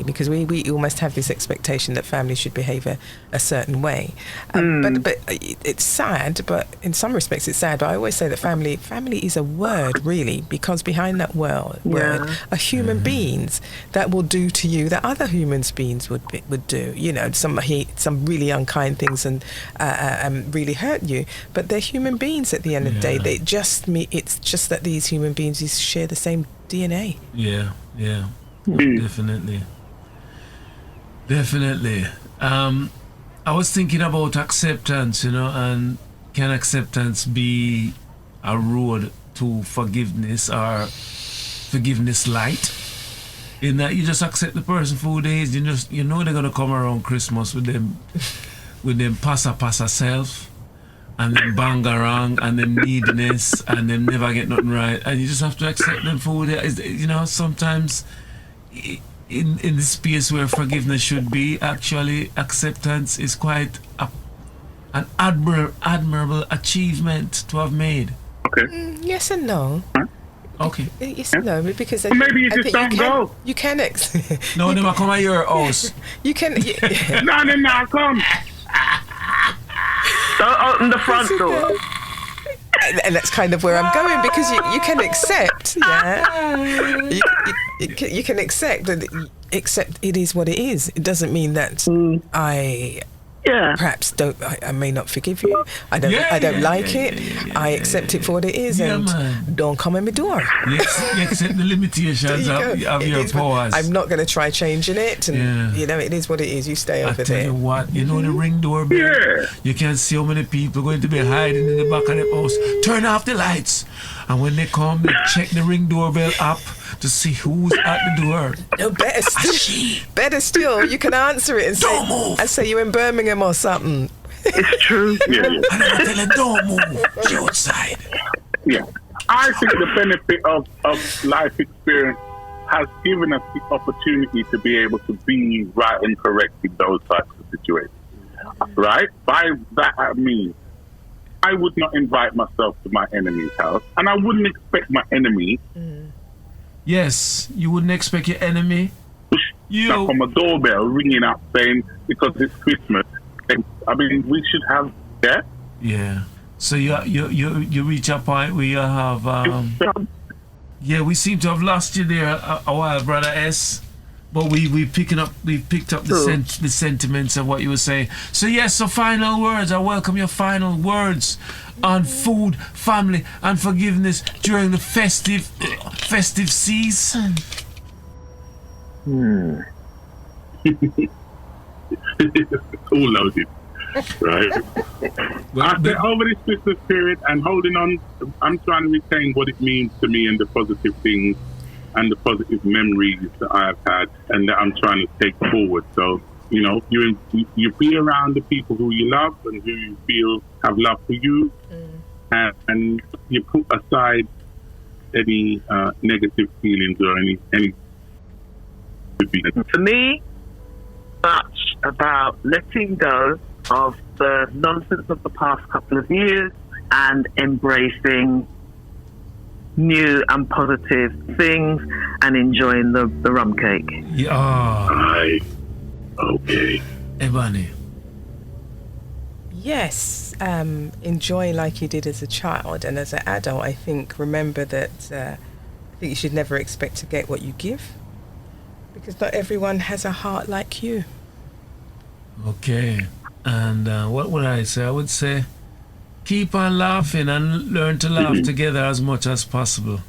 Speaker 4: because we almost have this expectation that family should behave a certain way. But it's sad, but in some respects it's sad. But I always say that family is a word, really, because behind that word are human beings that will do to you that other human beings would do. You know, some really unkind things and really hurt you. But they're human beings at the end of the day. It's just that these human beings share the same DNA.
Speaker 2: Yeah. Definitely. I was thinking about acceptance, you know, and can acceptance be a road to forgiveness or forgiveness light? In that you just accept the person for who they is, you know they're gonna come around Christmas with them passa self and then bangarang and then neediness and then never get nothing right, and you just have to accept them for who they is. You know, sometimes in the space where forgiveness should be, actually acceptance is quite an admirable achievement to have made.
Speaker 1: Okay.
Speaker 4: Yes and no.
Speaker 2: Okay.
Speaker 4: Yes and no, because
Speaker 1: maybe you just don't go.
Speaker 4: You can
Speaker 2: No, they might come at your house.
Speaker 4: You can.
Speaker 1: No, come.
Speaker 3: Don't open the front door.
Speaker 4: And that's kind of where I'm going, because you can accept, you can accept that. Accept it is what it is. It doesn't mean that I perhaps I may not forgive you. I don't like it. I accept it for what it is, and don't come in my door.
Speaker 2: Yes, you accept the limitations of your powers.
Speaker 4: I'm not going to try changing it, and you know, it is what it is. You stay over there.
Speaker 2: I tell you what, you know the ring doorbell. Yeah. You can see how many people going to be hiding in the back of the house. Turn off the lights, and when they come, they check the ring doorbell app to see who's at the door.
Speaker 4: No, better still, you can answer it and
Speaker 2: don't move.
Speaker 4: And say you're in Birmingham or something.
Speaker 3: It's true.
Speaker 2: And I tell them, don't move. You're outside.
Speaker 1: Yeah. I think the benefit of life experience has given us the opportunity to be able to be right and correct in those types of situations. Right? By that I mean, I would not invite myself to my enemy's house, and I wouldn't expect my enemy.
Speaker 2: Yes, you wouldn't expect your enemy.
Speaker 1: Knock on my doorbell, ringing up saying because it's Christmas. I mean, we should have
Speaker 2: Yeah. So you reach a point where you have we seem to have lost you there a while, brother S. But we picked up the sentiments of what you were saying. So yes, so final words. I welcome your final words on food, family, and forgiveness during the festive season.
Speaker 1: All loaded, right? I said over this Christmas period and holding on, I'm trying to retain what it means to me and the positive things and the positive memories that I've had and that I'm trying to take forward. So, you know, you be around the people who you love and who you feel have love for you, and you put aside any negative feelings or any.
Speaker 3: For me, much about letting go of the nonsense of the past couple of years and embracing new and positive things and enjoying the rum cake.
Speaker 2: Yeah.
Speaker 1: Okay.
Speaker 2: Ebony.
Speaker 4: Yes, enjoy like you did as a child, and as an adult, I think remember that I think you should never expect to get what you give, because not everyone has a heart like you.
Speaker 2: Okay. And what would I say? I would say keep on laughing and learn to laugh together as much as possible.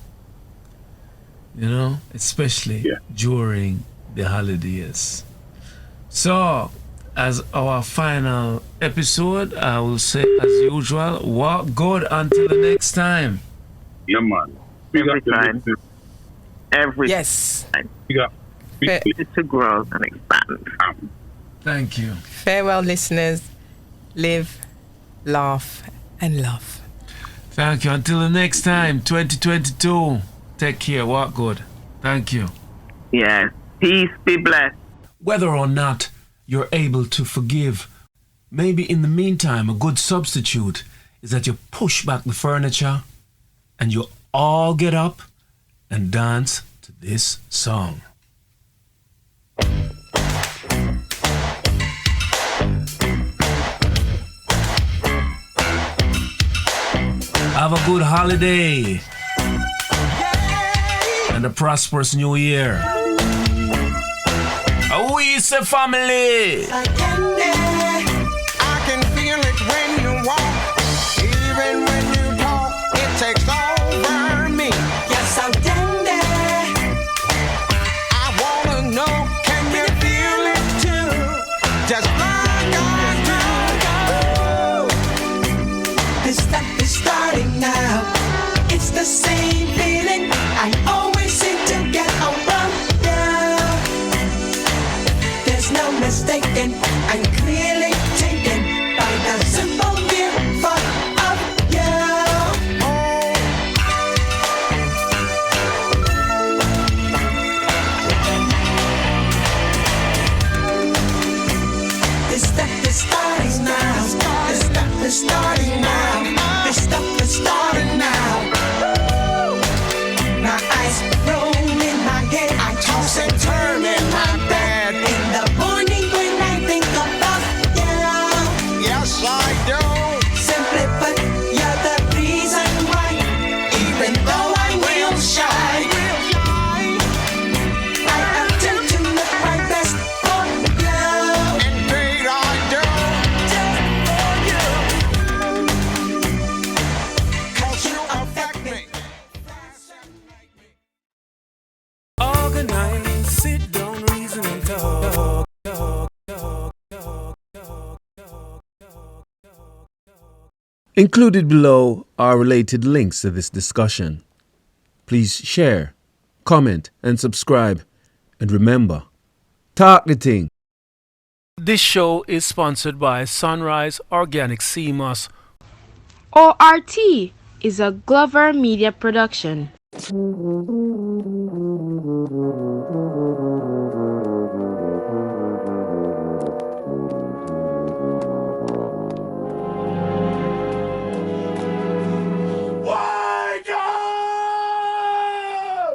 Speaker 2: You know, especially during the holidays. So, as our final episode, I will say, as usual, walk good until the next time.
Speaker 1: Yeah, man.
Speaker 3: Every time. Every
Speaker 4: yes.
Speaker 3: time.
Speaker 1: Yeah.
Speaker 3: To grow and expand.
Speaker 2: Thank you.
Speaker 4: Farewell, listeners. Live, laugh, and love.
Speaker 2: Thank you. Until the next time, 2022. Take care. Walk good. Thank you.
Speaker 3: Yeah. Peace. Be blessed.
Speaker 2: Whether or not you're able to forgive, maybe in the meantime, a good substitute is that you push back the furniture and you all get up and dance to this song. Have a good holiday and a prosperous new year. We say family.
Speaker 5: I can feel it when you walk, even when you talk. It takes over me. Yes, I'm dandy. I wanna know, can you feel it too? Just like I do. This stuff is starting now. It's the same feeling I always seem to get around you. No mistaken, I'm clearly taken by the simple mere thought of you. This stuff is starting now. This stuff is starting now. This stuff is starting now. My eyes roll in my head. I toss and turn in my bed. In the morning when I think about you. Yes, I do. Simply put, you're the reason why. Even though I'm real shy, I attempt to look my best for you. Indeed, I do. Just for you. 'Cause you affect me.
Speaker 2: Organize, sit down, reason and talk. Included below are related links to this discussion. Please share, comment, and subscribe. And remember, talk the thing. This show is sponsored by Sunrise Organic Sea Moss.
Speaker 9: ORT is a Glover Media production.